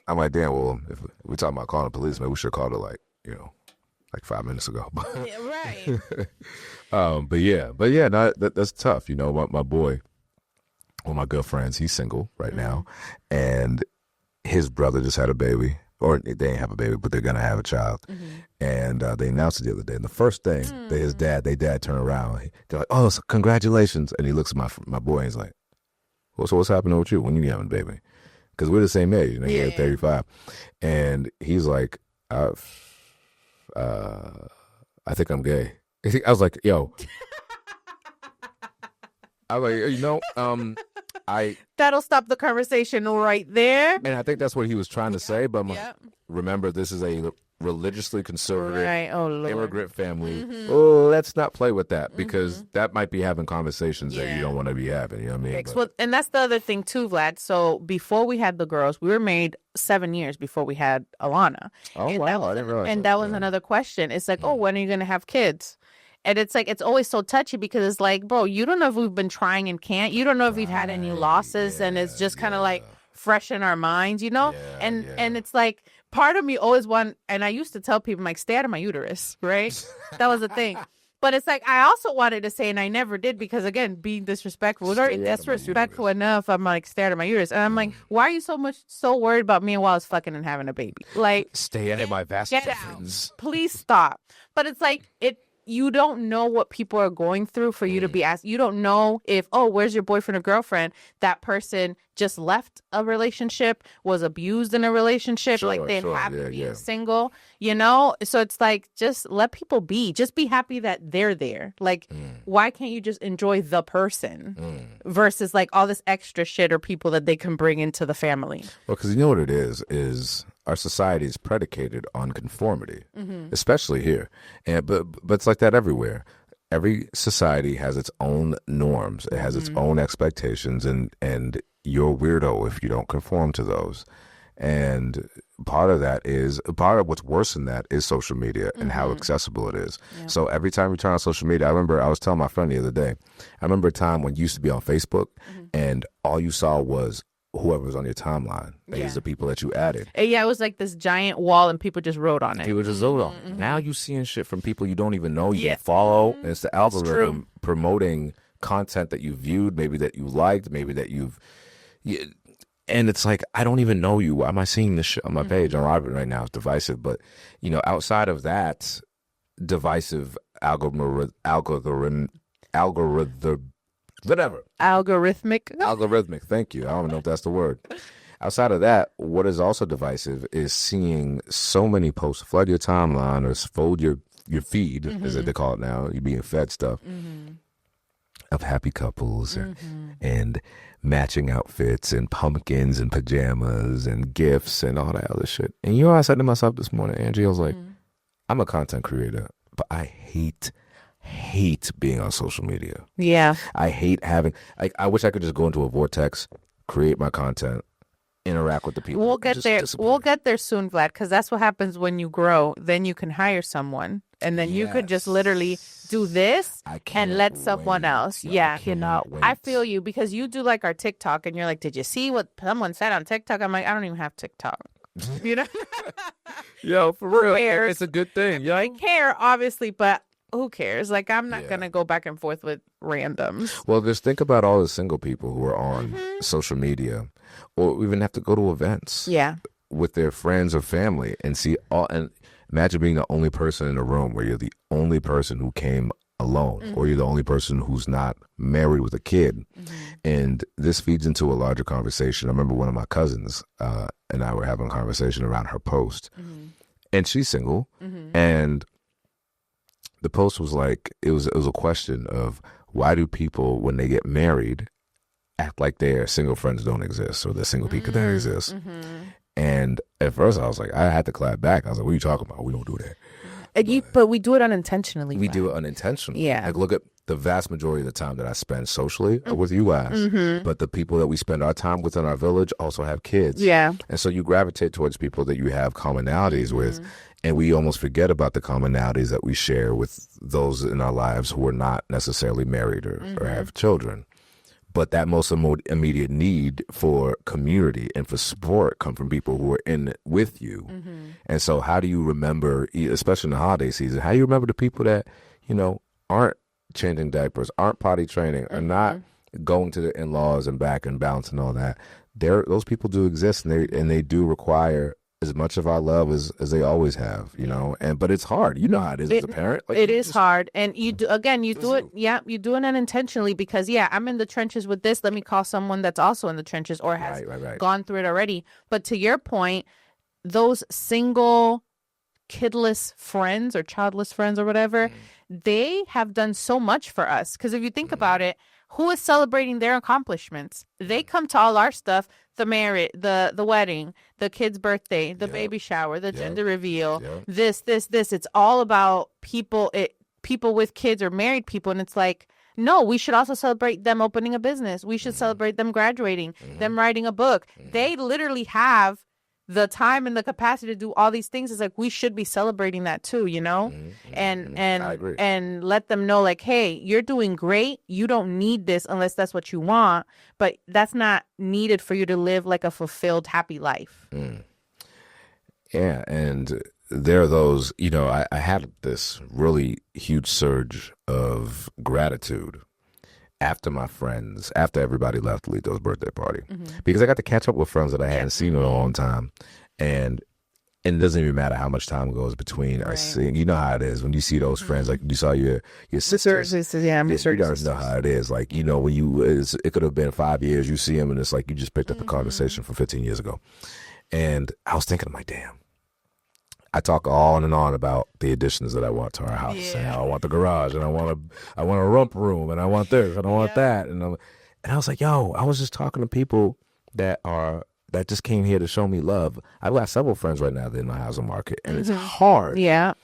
I'm like, damn, well, if we're talking about calling the police, maybe we should have called it, like, you know, like 5 minutes ago. Yeah, right. But yeah, no, that's tough. You know, my boy, one of my good friends, he's single right now. And his brother just had a baby. Or they didn't have a baby, but they're going to have a child. And they announced it the other day. And the first thing that their dad turned around. They're like, oh, so congratulations. And he looks at my boy and he's like, well, so what's happening with you? When you having a baby? Because we're the same age. You know, you're 35. And he's like, I think I'm gay. I was like, yo. I was like, you know, that'll stop the conversation right there. And I think that's what he was trying to say. But remember, this is a religiously conservative immigrant family. Let's not play with that, because that might be having conversations that you don't want to be having. You know what I mean? Well, and that's the other thing too, Vlad. So before we had the girls, we were married 7 years before we had Alana. Oh, wow. I didn't realize and that was another question. It's like, oh, when are you going to have kids? And it's like, it's always so touchy, because it's like, bro, you don't know if we've been trying and can't. You don't know if we've had any losses, and it's just kind of like fresh in our minds, you know? And it's like, part of me always and I used to tell people, like, stay out of my uterus, right? That was the thing. But it's like, I also wanted to say, and I never did, because again, being disrespectful, disrespectful enough, I'm like, stay out of my uterus. And I'm like, why are you so worried about me while I was fucking and having a baby? Like, stay out of my vast friends. Please stop. But it's like, you don't know what people are going through for you to be asked. You don't know if, oh, where's your boyfriend or girlfriend? That person just left a relationship, was abused in a relationship, like they have to be single, you know? So it's like, just let people be. Just be happy that they're there. Like, why can't you just enjoy the person versus like all this extra shit or people that they can bring into the family? Well, because you know what it is our society is predicated on conformity, especially here. But it's like that everywhere. Every society has its own norms. It has its own expectations, and you're a weirdo if you don't conform to those. And part of what's worse than that is social media and how accessible it is. Yeah. So every time you turn on social media, I remember I was telling my friend the other day, I remember a time when you used to be on Facebook and all you saw was whoever was on your timeline. These are the people that you added. Yeah, it was like this giant wall and people just wrote on it. People just wrote on it. Now you seeing shit from people you don't even know, you can follow. And it's the algorithm promoting content that you viewed, maybe that you liked, maybe that and it's like, I don't even know you. Why am I seeing this shit on my page? On Robert right now, it's divisive. But, you know, outside of that divisive algorithm, whatever. Algorithmic, thank you. I don't know if that's the word. Outside of that, what is also divisive is seeing so many posts flood your timeline or fold your feed, as they call it now. You're being fed stuff. of happy couples and matching outfits and pumpkins and pajamas and gifts and all that other shit. And you know what I said to myself this morning, Angie? I was like, I'm a content creator, but I hate being on social media. Yeah. I hate having, like, I wish I could just go into a vortex, create my content, interact with the people. We'll get there. We'll get there soon, Vlad, because that's what happens when you grow. Then you can hire someone, and then you could just literally do this and let someone else. Yeah. I cannot wait. I feel you, because you do like our TikTok, and you're like, did you see what someone said on TikTok? I'm like, I don't even have TikTok. You know? Yo, for real. Cares? It's a good thing. Yo. I care, obviously, but who cares? Like, I'm not going to go back and forth with randoms. Well, just think about all the single people who are on social media, or even have to go to events with their friends or family and see all. And imagine being the only person in the room where you're the only person who came alone, or you're the only person who's not married with a kid. And this feeds into a larger conversation. I remember one of my cousins and I were having a conversation around her post, and she's single, and the post was like, it was a question of, why do people, when they get married, act like their single friends don't exist, or their single people don't exist? And at first I was like, I had to clap back. I was like, what are you talking about? We don't do that. But we do it unintentionally. We do it unintentionally. Yeah. Like, look at the vast majority of the time that I spend socially with you guys. But the people that we spend our time with in our village also have kids. Yeah. And so you gravitate towards people that you have commonalities with. And we almost forget about the commonalities that we share with those in our lives who are not necessarily married or have children. But that most immediate need for community and for support come from people who are in it with you. And so how do you remember, especially in the holiday season, how do you remember the people that, you know, aren't changing diapers, aren't potty training, are not going to the in-laws and back and bounce and all that? Those people do exist, and they do require as much of our love as they always have, you know. But it's hard. You know how it is as a parent. Like, it is hard. And you do it. Yeah, you do it unintentionally, because I'm in the trenches with this. Let me call someone that's also in the trenches or has gone through it already. But to your point, those single kidless friends or childless friends or whatever, they have done so much for us. Because if you think about it, who is celebrating their accomplishments? They come to all our stuff, the marriage, the wedding, the kid's birthday, the baby shower, the gender reveal, this. It's all about people with kids or married people. And it's like, no, we should also celebrate them opening a business. We should celebrate them graduating, them writing a book. They literally have the time and the capacity to do all these things. Is like, we should be celebrating that too, you know. And let them know, like, hey, you're doing great. You don't need this unless that's what you want, but that's not needed for you to live like a fulfilled, happy life. Yeah. And there are those, you know, I had this really huge surge of gratitude after everybody left Lito's birthday party, because I got to catch up with friends that I hadn't seen in a long time. And it doesn't even matter how much time goes between our seeing. You know how it is when you see those friends, like you saw your sisters. Yeah, you guys know how it is. Like, you know, when it could have been 5 years, you see them and it's like you just picked up the conversation from 15 years ago. And I was thinking, I'm like, damn. I talk on and on about the additions that I want to our house, and I want the garage, and I want a rump room, and I want this, and I want that, and I was like, yo, I was just talking to people that just came here to show me love. I've got several friends right now that are in the housing market, and it's hard, you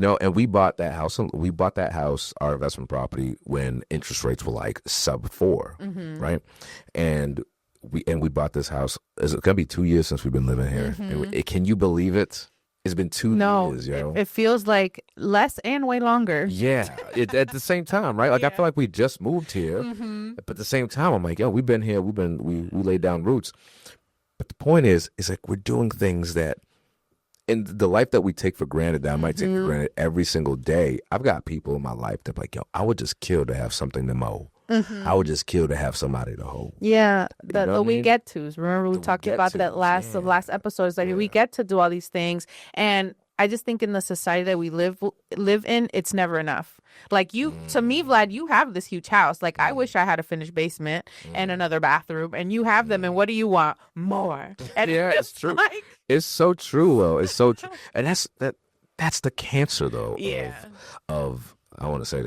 know. And we bought that house, our investment property, when interest rates were like sub 4, right? And we bought this house. It's gonna be 2 years since we've been living here. Can you believe it? It's been 2 years, yo. It feels like less and way longer. Yeah, at the same time, right? Like, I feel like we just moved here, but at the same time, I'm like, yo, we've been here. We laid down roots. But the point is like, we're doing things that, in the life that we take for granted, that I might take for granted every single day. I've got people in my life that are like, yo, I would just kill to have something to mow. I would just kill to have somebody to hold. Yeah, the we get to. Remember, we talked about that last episode. Like, we get to do all these things, and I just think in the society that we live in, it's never enough. Like, to me, Vlad, you have this huge house. Like, I wish I had a finished basement and another bathroom, and you have them. And what do you want? More. And it's true. Like, it's so true, though. It's so true, and that's the cancer, though. I want to say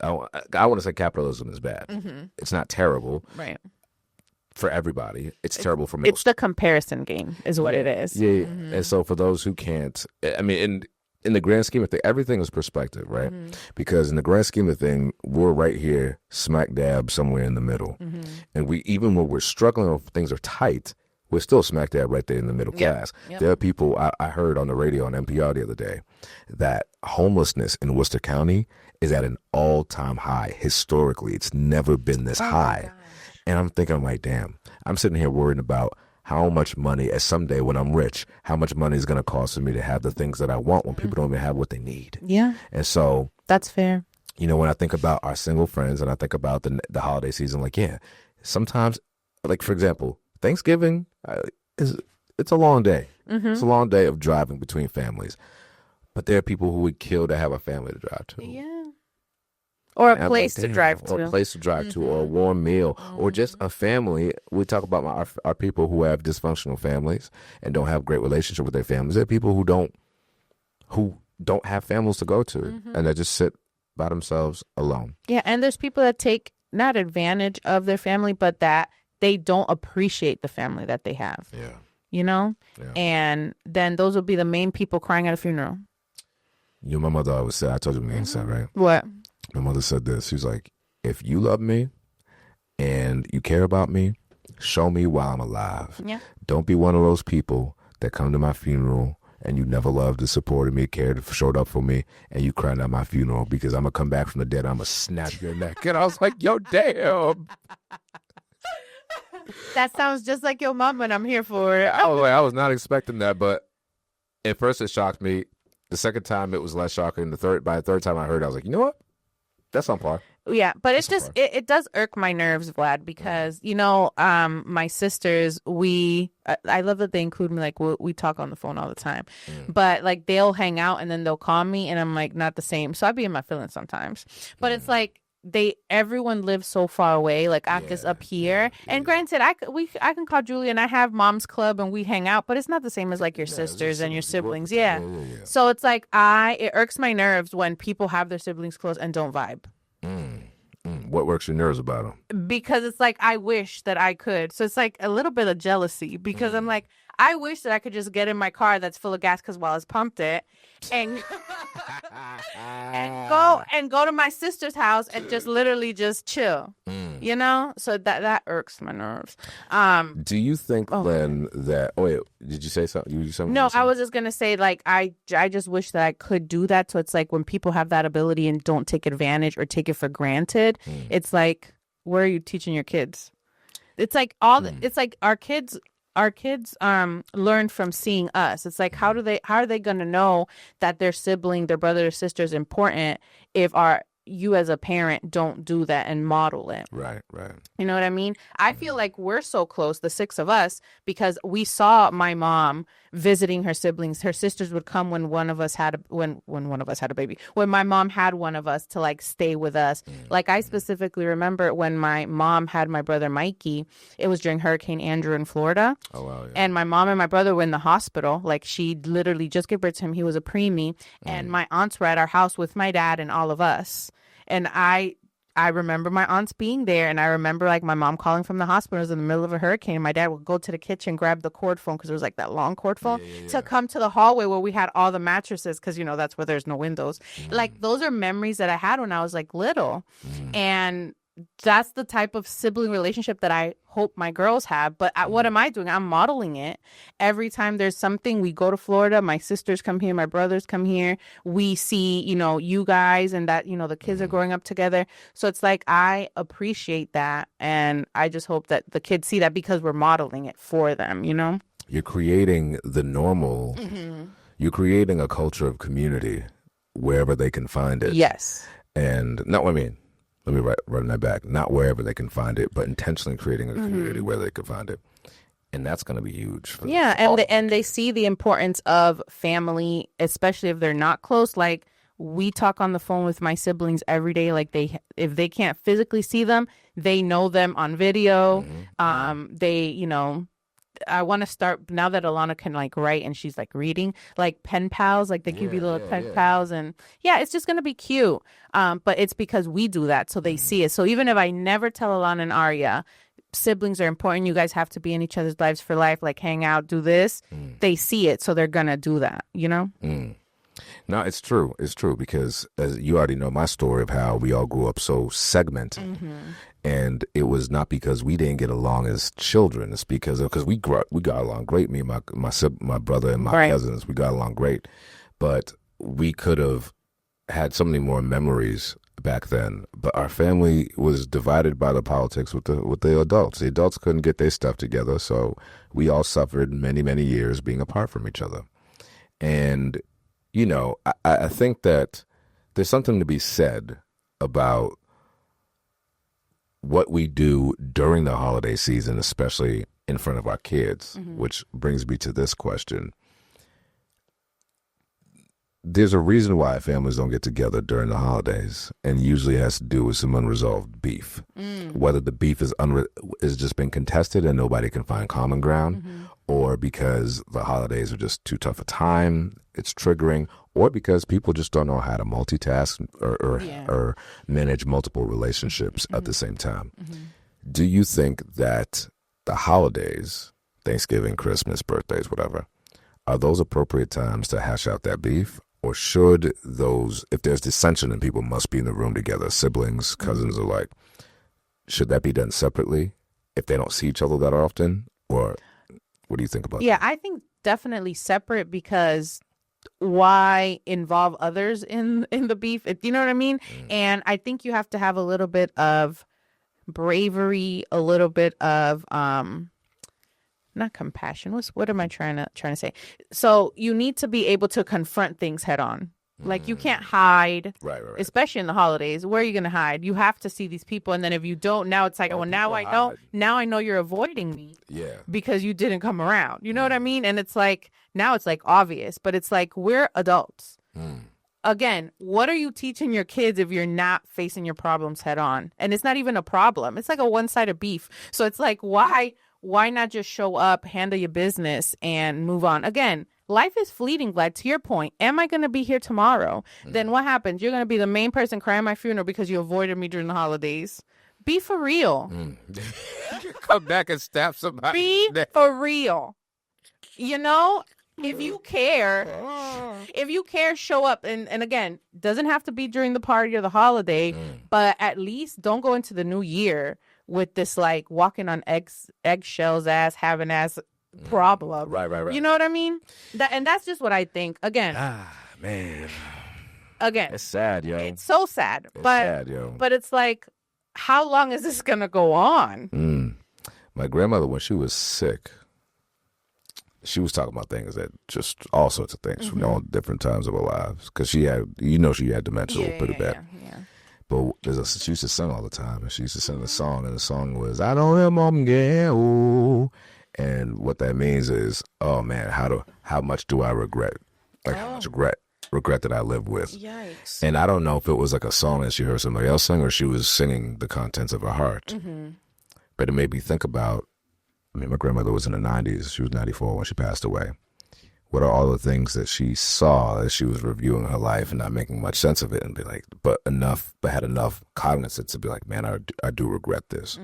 I want to say capitalism is bad. It's not terrible, Right. for everybody. It's terrible for middle. It's the comparison game, is what it is. Yeah, and so for those who can't, I mean, in the grand scheme of things, everything is perspective, right? Because in the grand scheme of things, we're right here, smack dab somewhere in the middle, and we even when we're struggling or things are tight, we're still smack dab right there in the middle class. There are people I heard on the radio on NPR the other day that homelessness in Worcester County is at an all-time high. Historically, it's never been this high. And I'm thinking, I'm like, damn, I'm sitting here worrying about how much money, as someday when I'm rich, how much money is going to cost for me to have the things that I want when people don't even have what they need. Yeah. And so that's fair. You know, when I think about our single friends and I think about the holiday season, like, yeah, sometimes, like, for example, Thanksgiving, it's a long day. It's a long day of driving between families. But there are people who would kill to have a family to drive to. Yeah. Or a place to drive to. Or a place to drive to, or a warm meal, or just a family. We talk about our people who have dysfunctional families and don't have great relationship with their families. There are people who don't have families to go to, and they just sit by themselves alone. Yeah, and there's people that take not advantage of their family, but that they don't appreciate the family that they have. Yeah. You know? Yeah. And then those will be the main people crying at a funeral. You know, my mother always said, I told you my son, right? What? My mother said this. She was like, if you love me and you care about me, show me while I'm alive. Yeah. Don't be one of those people that come to my funeral and you never loved and supported me, showed up for me, and you cried at my funeral because I'm going to come back from the dead. I'm going to snap your neck. And I was like, yo, damn. That sounds just like your mom, and I'm here for it. I was not expecting that, but at first it shocked me. The second time it was less shocking. By the third time I heard it, I was like, you know what? That's on par. Yeah, but it's just it does irk my nerves, Vlad, because you know, my sisters, I love that they include me. Like we talk on the phone all the time, but like they'll hang out and then they'll call me, and I'm like not the same. So I be in my feelings sometimes, but it's like everyone lives so far away. Like Aka's up here, and granted, I can call Julia, and I have mom's club, and we hang out, but it's not the same as like your sisters and your siblings. Yeah. So it's like it irks my nerves when people have their siblings close and don't vibe. What works your nerves about them? Because it's like I wish that I could. So it's like a little bit of jealousy because I'm like, I wish that I could just get in my car that's full of gas because Wallace pumped it and go to my sister's house and just literally just chill. You know? So that irks my nerves. Do you think then that wait, did you say something? No, I was just gonna say like I just wish that I could do that. So it's like when people have that ability and don't take advantage or take it for granted, it's like, where are you teaching your kids? It's like it's like our kids learn from seeing us. It's like how are they gonna know that their sibling, their brother or sister is important if you as a parent don't do that and model it. Right. You know what I mean? I feel like we're so close, the six of us, because we saw my mom visiting her siblings. Her sisters would come when one of us had when one of us had a baby. When my mom had one of us to like stay with us. Like I specifically remember when my mom had my brother Mikey, it was during Hurricane Andrew in Florida. Oh wow. Yeah. And my mom and my brother were in the hospital. Like she literally just gave birth to him. He was a preemie. And my aunts were at our house with my dad and all of us. And I remember my aunts being there, and I remember like my mom calling from the hospital. It was in the middle of a hurricane, and my dad would go to the kitchen, grab the cord phone because it was like that long cord phone to come to the hallway where we had all the mattresses because you know that's where there's no windows. Like those are memories that I had when I was like little, and that's the type of sibling relationship that I hope my girls have. But what am I doing? I'm modeling it. Every time there's something, we go to Florida, my sisters come here, my brothers come here. We see, you know, you guys and that, you know, the kids are growing up together. So it's like I appreciate that. And I just hope that the kids see that because we're modeling it for them, you know? You're creating the normal. You're creating a culture of community wherever they can find it. Yes. And not what I mean. Let me run that back. Not wherever they can find it, but intentionally creating a community where they can find it. And that's going to be huge. And they see the importance of family, especially if they're not close. Like we talk on the phone with my siblings every day. Like if they can't physically see them, they know them on video. They, you know, I want to start now that Alana can like write and she's like reading, like pen pals, like they give you little pen pals, and it's just gonna be cute. But it's because we do that, so they see it. So even if I never tell Alana and Arya, siblings are important. You guys have to be in each other's lives for life, like hang out, do this. They see it, so they're gonna do that. You know. No, it's true. It's true because as you already know my story of how we all grew up so segmented, and it was not because we didn't get along as children. It's because we got along great. Me and my brother and my cousins, we got along great, but we could have had so many more memories back then. But our family was divided by the politics with the adults. The adults couldn't get their stuff together, so we all suffered many years being apart from each other, and. You know, I think that there's something to be said about what we do during the holiday season, especially in front of our kids, which brings me to this question. There's a reason why families don't get together during the holidays, and usually it has to do with some unresolved beef. Whether the beef is just been contested and nobody can find common ground, or because the holidays are just too tough a time, it's triggering, or because people just don't know how to multitask or manage multiple relationships at the same time. Do you think that the holidays, Thanksgiving, Christmas, birthdays, whatever, are those appropriate times to hash out that beef? Or should those, if there's dissension and people must be in the room together, siblings, cousins alike, should that be done separately if they don't see each other that often? Or what do you think about that? Yeah, I think definitely separate, because why involve others in the beef? You know what I mean? And I think you have to have a little bit of bravery, a little bit of not compassion. What am I trying to say? So you need to be able to confront things head on. Like you can't hide, right. Especially in the holidays. Where are you going to hide? You have to see these people, and then if you don't, now it's like, now I know. Now I know you're avoiding me, because you didn't come around. You know what I mean? And it's like now it's like obvious, but it's like we're adults. Again, what are you teaching your kids if you're not facing your problems head on? And it's not even a problem. It's like a one-sided beef. So it's like why not just show up, handle your business, and move on? Again, life is fleeting, Vlad. To your point, am I going to be here tomorrow? Then what happens? You're going to be the main person crying at my funeral because you avoided me during the holidays. Be for real. Come back and stab somebody. Be for real. You know, if you care, show up. And again, doesn't have to be during the party or the holiday, but at least don't go into the new year with this like walking on eggshells having problem. Right. You know what I mean? That's just what I think. Again. Man. Again. It's sad, yo. It's so sad. But it's like, how long is this gonna go on? My grandmother, when she was sick, she was talking about things that just all sorts of things from all different times of her lives. Because she had dementia pretty bad. Yeah. But she used to sing all the time, and she used to sing a song, and the song was "I don't hear mom get oh," and what that means is, oh man, how much do I regret? Like how much regret that I live with. Yikes! And I don't know if it was like a song that she heard somebody else sing, or she was singing the contents of her heart. But it made me think about. I mean, my grandmother was in the 90s. She was 94 when she passed away. What are all the things that she saw as she was reviewing her life and not making much sense of it, and be like, but had enough cognizance to be like, man, I do regret this.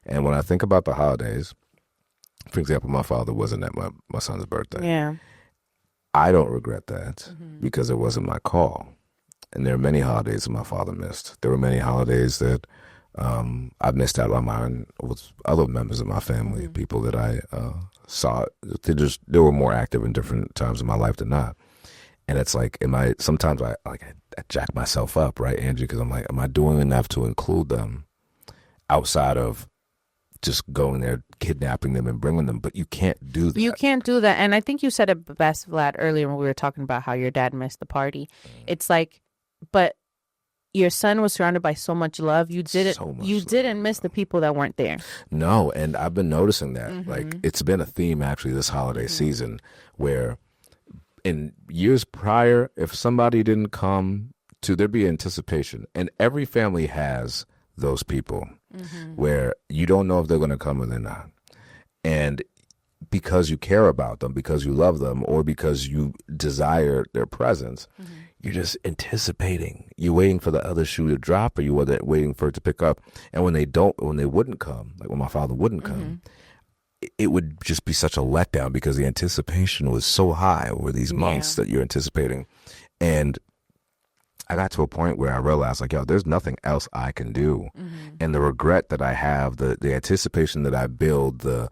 And when I think about the holidays, for example, my father wasn't at my son's birthday. Yeah. I don't regret that because it wasn't my call. And there are many holidays that my father missed. There were many holidays that I missed out on mine with other members of my family, people that I saw. They were more active in different times of my life than not. And it's like, sometimes I jack myself up, right, Angie? Because I'm like, am I doing enough to include them outside of just going there, kidnapping them and bringing them? But you can't do that. You can't do that. And I think you said it best, Vlad, earlier when we were talking about how your dad missed the party. It's like, but your son was surrounded by so much love. You didn't miss the people that weren't there. No, and I've been noticing that. Like, it's been a theme actually this holiday season, where in years prior, if somebody didn't come, there'd be anticipation, and every family has those people where you don't know if they're going to come or they're not, and because you care about them, because you love them, or because you desire their presence. You're just anticipating. You're waiting for the other shoe to drop, or you were waiting for it to pick up. And when they wouldn't come, like when my father wouldn't come, it would just be such a letdown because the anticipation was so high over these months that you're anticipating. And I got to a point where I realized, like, yo, there's nothing else I can do. And the regret that I have, the anticipation that I build, the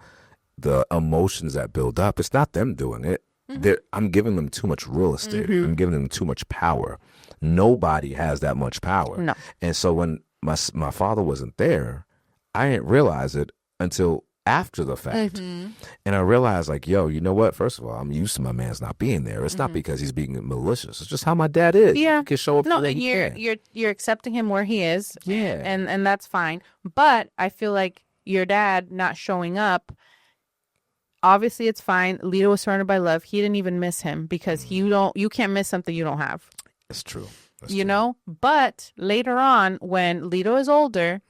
emotions that build up, it's not them doing it. I'm giving them too much real estate. I'm giving them too much power. Nobody has that much power. No. And so when my father wasn't there, I didn't realize it until after the fact. And I realized, like, yo, you know what? First of all, I'm used to my man's not being there. It's not because he's being malicious. It's just how my dad is. Yeah. He can show up. No, you're accepting him where he is. Yeah. And that's fine. But I feel like your dad not showing up, obviously it's fine. Lito was surrounded by love. He didn't even miss him because you can't miss something you don't have. It's true. You know? But later on, when Lito is older,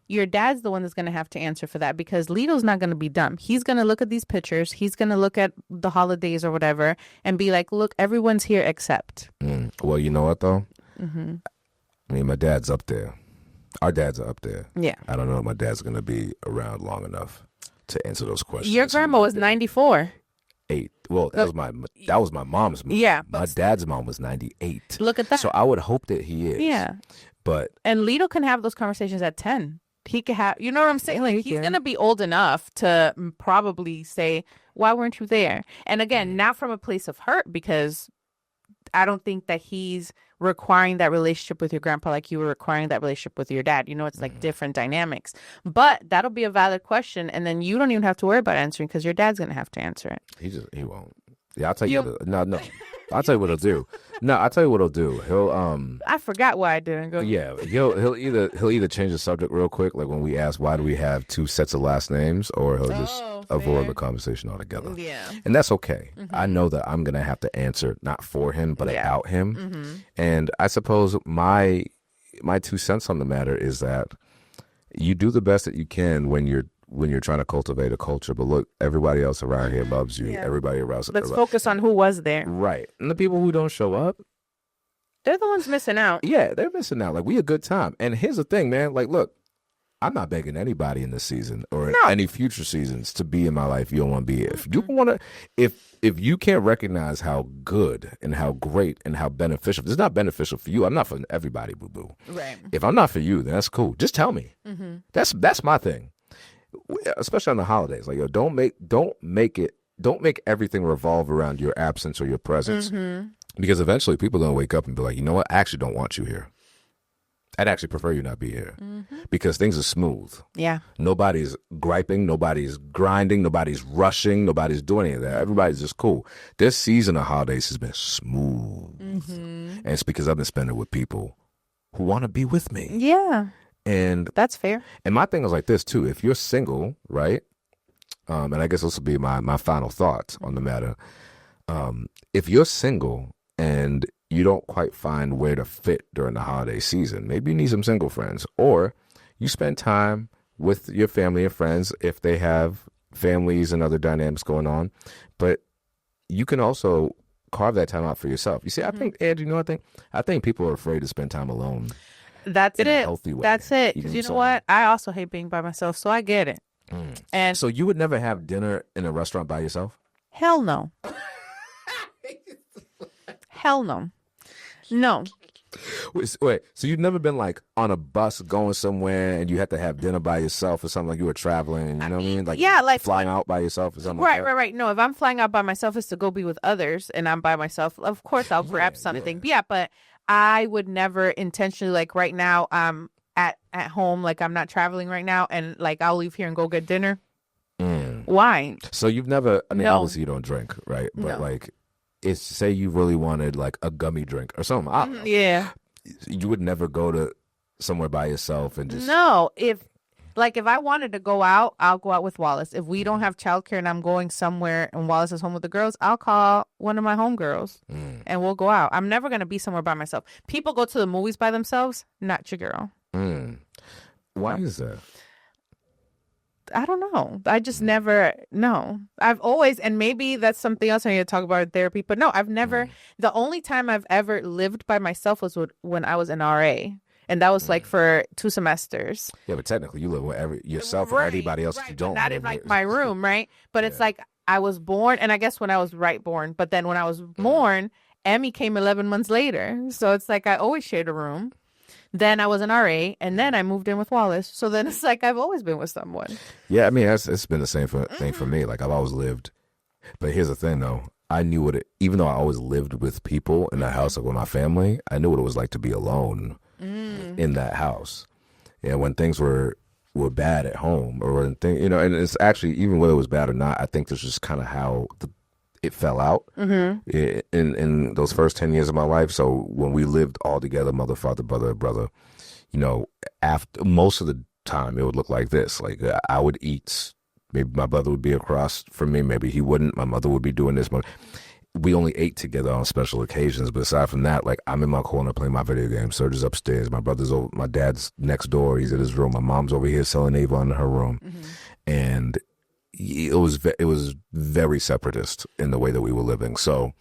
your dad's the one that's going to have to answer for that because Lito's not going to be dumb. He's going to look at these pictures. He's going to look at the holidays or whatever and be like, look, everyone's here except. Well, you know what, though? I mean, my dad's up there. Our dads are up there. Yeah. I don't know if my dad's going to be around long enough to answer those questions. Your grandma was 94. 8. Well, that was my mom's mom. Yeah. My dad's mom was 98. Look at that. So I would hope that he is. Yeah. But and Lito can have those conversations at 10. He could have, you know what I'm saying? Like, he's going to be old enough to probably say, why weren't you there? And again, not from a place of hurt, because I don't think that he's requiring that relationship with your grandpa like you were requiring that relationship with your dad. You know, it's like different dynamics. But that'll be a valid question. And then you don't even have to worry about answering because your dad's going to have to answer it. He won't. Yeah, I'll tell you. No. I'll tell you what he'll do. No, I'll tell you what he'll do. He'll I forgot why I didn't go. Yeah, he'll either change the subject real quick, like when we ask why do we have 2 sets of last names, or he'll just avoid the conversation altogether. Yeah, and that's okay. I know that I'm gonna have to answer not for him, but about him. And I suppose my 2 cents on the matter is that you do the best that you can when you're trying to cultivate a culture. But look, everybody else around here loves you. Everybody around. Let's focus on who was there. Right. And the people who don't show up, they're the ones missing out. Yeah, they're missing out. Like, we a good time. And here's the thing, man. Like, look, I'm not begging anybody in this season or any future seasons to be in my life. You don't want to be. If you want to, if you can't recognize how good and how great and how beneficial, if it's not beneficial for you, I'm not for everybody, boo boo. Right. If I'm not for you, then that's cool. Just tell me. That's my thing. Especially on the holidays, like, yo, don't make everything revolve around your absence or your presence, because eventually people are gonna wake up and be like, you know what, I actually don't want you here. I'd actually prefer you not be here, because things are smooth. Yeah, nobody's griping, nobody's grinding, nobody's rushing, nobody's doing any of that. Everybody's just cool. This season of holidays has been smooth, and it's because I've been spending it with people who want to be with me. Yeah. And that's fair. And my thing is like this too. If you're single, right? And I guess this will be my final thoughts on the matter. If you're single and you don't quite find where to fit during the holiday season, maybe you need some single friends, or you spend time with your family and friends if they have families and other dynamics going on. But you can also carve that time out for yourself. You see, I think, Ed, I think people are afraid to spend time alone. That's in it. A healthy way. That's it. Because you know what? I also hate being by myself, so I get it. And so you would never have dinner in a restaurant by yourself? Hell no. Hell no. No. Wait, so you've never been like on a bus going somewhere and you had to have dinner by yourself or something, like you were traveling, you know what I mean? Like, like flying out by yourself or something. Right. No, if I'm flying out by myself, it's to go be with others, and I'm by myself. Of course, I'll grab something. Yeah, but I would never intentionally, like right now, at home, like I'm not traveling right now, and like I'll leave here and go get dinner. Why? So you've never, I mean, obviously you don't drink, right? But like, it's, say you really wanted like a gummy drink or something. I don't know. Yeah. You would never go to somewhere by yourself and just. No, if I wanted to go out, I'll go out with Wallace. If we don't have childcare and I'm going somewhere and Wallace is home with the girls, I'll call one of my homegirls and we'll go out. I'm never going to be somewhere by myself. People go to the movies by themselves, not your girl. Why is that? I don't know. I just never, no. I've always, and maybe that's something else I need to talk about in therapy, but no, I've never, the only time I've ever lived by myself was when I was an RA. And that was like for 2 semesters. Yeah, but technically you live wherever yourself or anybody else you don't not live in like with. my room, right? But it's like I was born, and I guess when I was born, but then when I was born, Emmy came 11 months later. So it's like I always shared a room. Then I was an RA, and then I moved in with Wallace. So then it's like I've always been with someone. Yeah, I mean, it's been the same thing for me. Like, I've always lived. But here's the thing, though. I knew what it, even though I always lived with people in that house, like with my family, I knew what it was like to be alone in that house. And when things were bad at home, or when things, you know, and it's actually, even whether it was bad or not, I think that's just kind of how it fell out in those first 10 years of my life. So when we lived all together, mother, father, brother, you know, after most of the time it would look like this. Like, I would eat, maybe my brother would be across from me, maybe he wouldn't, my mother would be doing this. We only ate together on special occasions, but aside from that, like, I'm in my corner playing my video game. Serge is upstairs, my brother's over, my dad's next door, he's in his room, my mom's over here selling Avon in her room. And it was very separatist in the way that we were living. So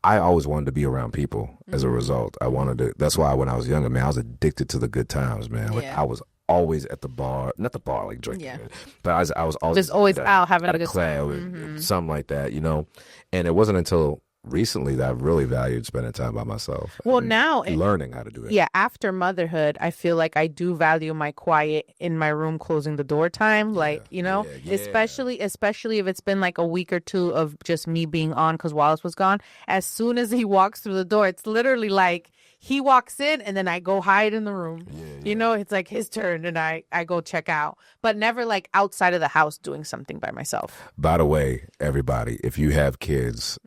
I always wanted to be around people as a result. I wanted to, that's why when I was younger, man, I was addicted to the good times, man. Like, I was always at the bar, not the bar, like drinking, but I was always just always out having a good club, time. Something like that, you know? And it wasn't until recently that I've really valued spending time by myself. Well, now learning how to do it. Yeah, after motherhood, I feel like I do value my quiet in my room, closing the door time. Like, you know, especially if it's been like a week or two of just me being on because Wallace was gone. As soon as he walks through the door, it's literally like he walks in and then I go hide in the room. You know, it's like his turn and I go check out, but never like outside of the house doing something by myself. By the way, everybody, if you have kids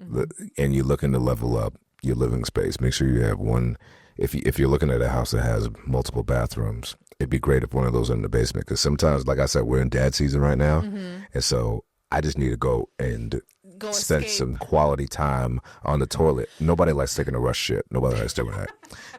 and you're looking to level up your living space, make sure you have one. If you're looking at a house that has multiple bathrooms, it'd be great if one of those are in the basement. Because sometimes, like I said, we're in dad season right now. And so I just need to go and spend some quality time on the toilet. Nobody likes taking a rush shit. Nobody likes doing that.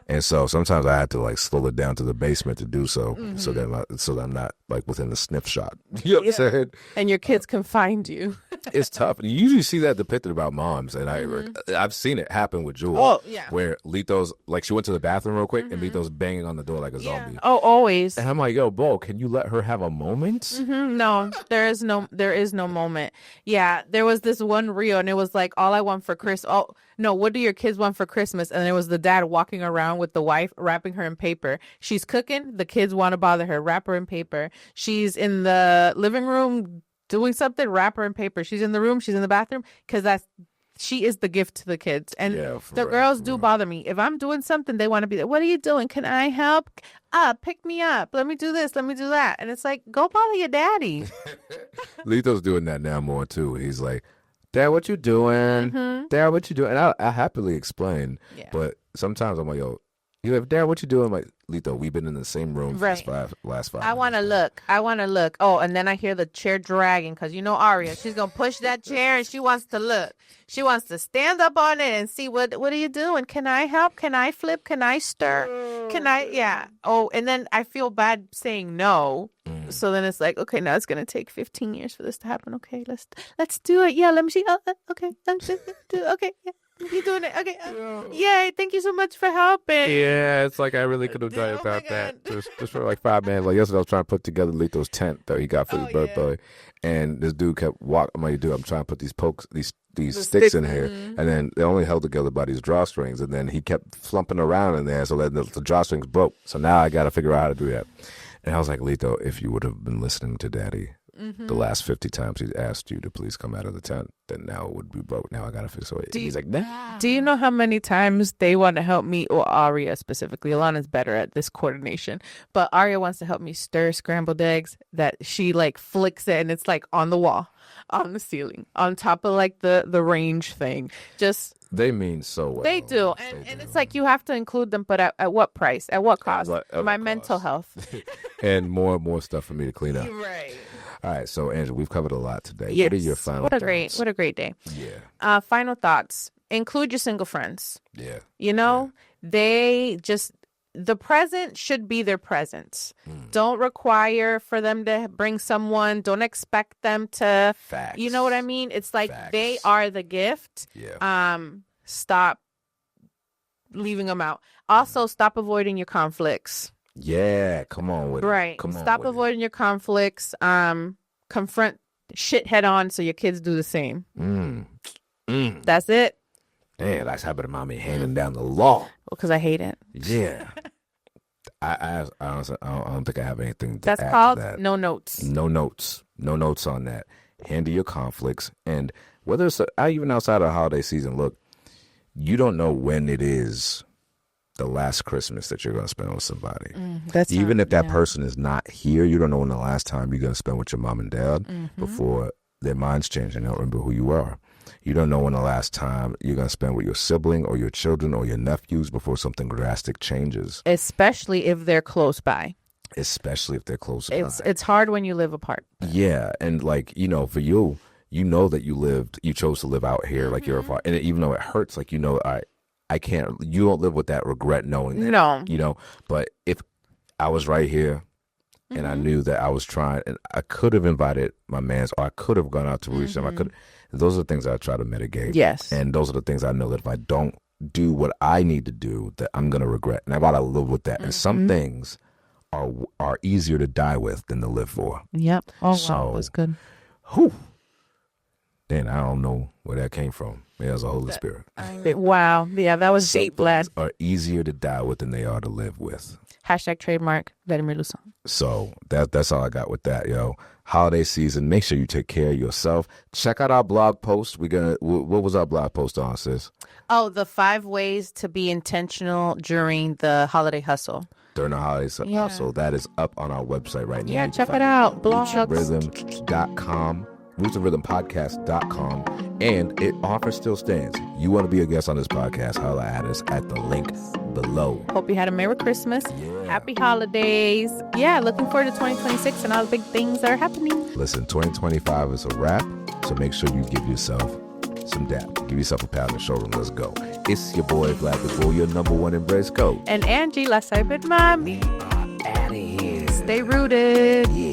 And so sometimes I had to like slow it down to the basement to do so, so that I'm not like within the sniff shot. You know what I'm saying? And your kids can find you. It's tough. You usually see that depicted about moms, and I've seen it happen with Jewel. Oh, yeah. Where Lito's like, she went to the bathroom real quick, and Lito's banging on the door like a zombie. Oh, always. And I'm like, yo, Bo, can you let her have a moment? No, there is no moment. Yeah, there was this one reel, and it was like, all I want for Christmas. Oh no, what do your kids want for Christmas? And it was the dad walking around with the wife, wrapping her in paper. She's cooking. The kids want to bother her. Wrap her in paper. She's in the living room doing something. Wrap her in paper. She's in the room. She's in the bathroom, because she is the gift to the kids. And the girls do bother me. If I'm doing something, they want to be there. What are you doing? Can I help? Pick me up. Let me do this. Let me do that. And it's like, go bother your daddy. Lito's doing that now more too. He's like, Dad, what you doing? Dad, what you doing? And I happily explain. But sometimes I'm like, yo, you have, Dad, what you doing? I'm like, Lito, we've been in the same room for the last 5 I want to look. Oh, and then I hear the chair dragging, because you know Aria, she's going to push that chair and she wants to look. She wants to stand up on it and see, what are you doing? Can I help? Can I flip? Can I stir? Can I? Yeah. Oh, and then I feel bad saying no. So then it's like, okay, now it's going to take 15 years for this to happen. Okay, let's do it. Yeah, let me see. Okay. Okay. Yeah. You doing it? Okay. Yay! Thank you so much for helping. Yeah, it's like I really could have done about that. Just for like 5 minutes. Like yesterday, I was trying to put together Lito's tent that he got for his birthday, and this dude kept walking. I'm like, dude, I'm trying to put these sticks in here, and then they only held together by these drawstrings, and then he kept flumping around in there, so that the drawstrings broke. So now I got to figure out how to do that. And I was like, Lito, if you would have been listening to Daddy the last 50 times he's asked you to please come out of the tent, then now it would be broke. Now I got to fix it. He's like, nah. Do you know how many times they want to help me, or Aria specifically? Alana's better at this coordination, but Aria wants to help me stir scrambled eggs, that she like flicks it and it's like on the wall, on the ceiling, on top of like the range thing. Just they mean so well. They do. And it's like you have to include them, but at what price? At what cost? My mental health. And more stuff for me to clean up. Right. All right, so Angie, we've covered a lot today. Yes. What are your final thoughts? What a great day. Yeah. Final thoughts. Include your single friends. Yeah. You know, they just the present should be their present. Don't require for them to bring someone. Don't expect them to. Facts. You know what I mean? It's like Facts. they are the gift. Yeah. Stop leaving them out. Also, stop avoiding your conflicts. Yeah, come on with it. Right. Come on Stop with avoiding your conflicts. Confront shit head on so your kids do the same. That's it. Damn, that's happening to mommy handing down the law. Because I hate it. Yeah. I honestly, I don't think I have anything to That's add called to that. no notes. No notes. No notes on that. Handle your conflicts. And whether it's even outside of the holiday season, look, you don't know when it is the last Christmas that you're going to spend with somebody. Even if that person is not here, you don't know when the last time you're going to spend with your mom and dad before their minds change and they don't remember who you are. You don't know when the last time you're going to spend with your sibling or your children or your nephews before something drastic changes. Especially if they're close by. Especially if they're close by. It's hard when you live apart. Yeah. And like, you know, for you, you know that you chose to live out here, like you're far. And even though it hurts, like, you know, I can't, you don't live with that regret knowing that, No. you know, but if I was right here and I knew that I was trying and I could have invited my mans or I could have gone out to reach them. Those are the things I try to mitigate. Yes. And those are the things I know that if I don't do what I need to do, that I'm going to regret. And I got to live with that. And some things are easier to die with than to live for. Yep. Oh, So, wow. It was good. Whew. Then I don't know where that came from. It was the Holy Spirit. Wow. Yeah, that was deep, Vlad. Are easier to die with than they are to live with. Hashtag trademark Vladimir Luson. So that's all I got with that, yo. Holiday season. Make sure you take care of yourself. Check out our blog post. What was our blog post on, sis? Oh, the 5 ways to be intentional during the holiday hustle. During the holidays. Yeah. So that is up on our website right now. Yeah, You check can it find out. Blogs. rootsandrhythm.com, rootsandrhythmpodcast.com, and it offer still stands. You want to be a guest on this podcast, holla at us at the link below. Hope you had a Merry Christmas. Yeah. Happy holidays. Yeah, looking forward to 2026 and all the big things that are happening. Listen, 2025 is a wrap, so make sure you give yourself some dap. Give yourself a pat on the shoulder and let's go. It's your boy, Vlad the Bull, your #1 embrace coach. And Angie, la cyber mommy. Out of here. Stay rooted. Yeah.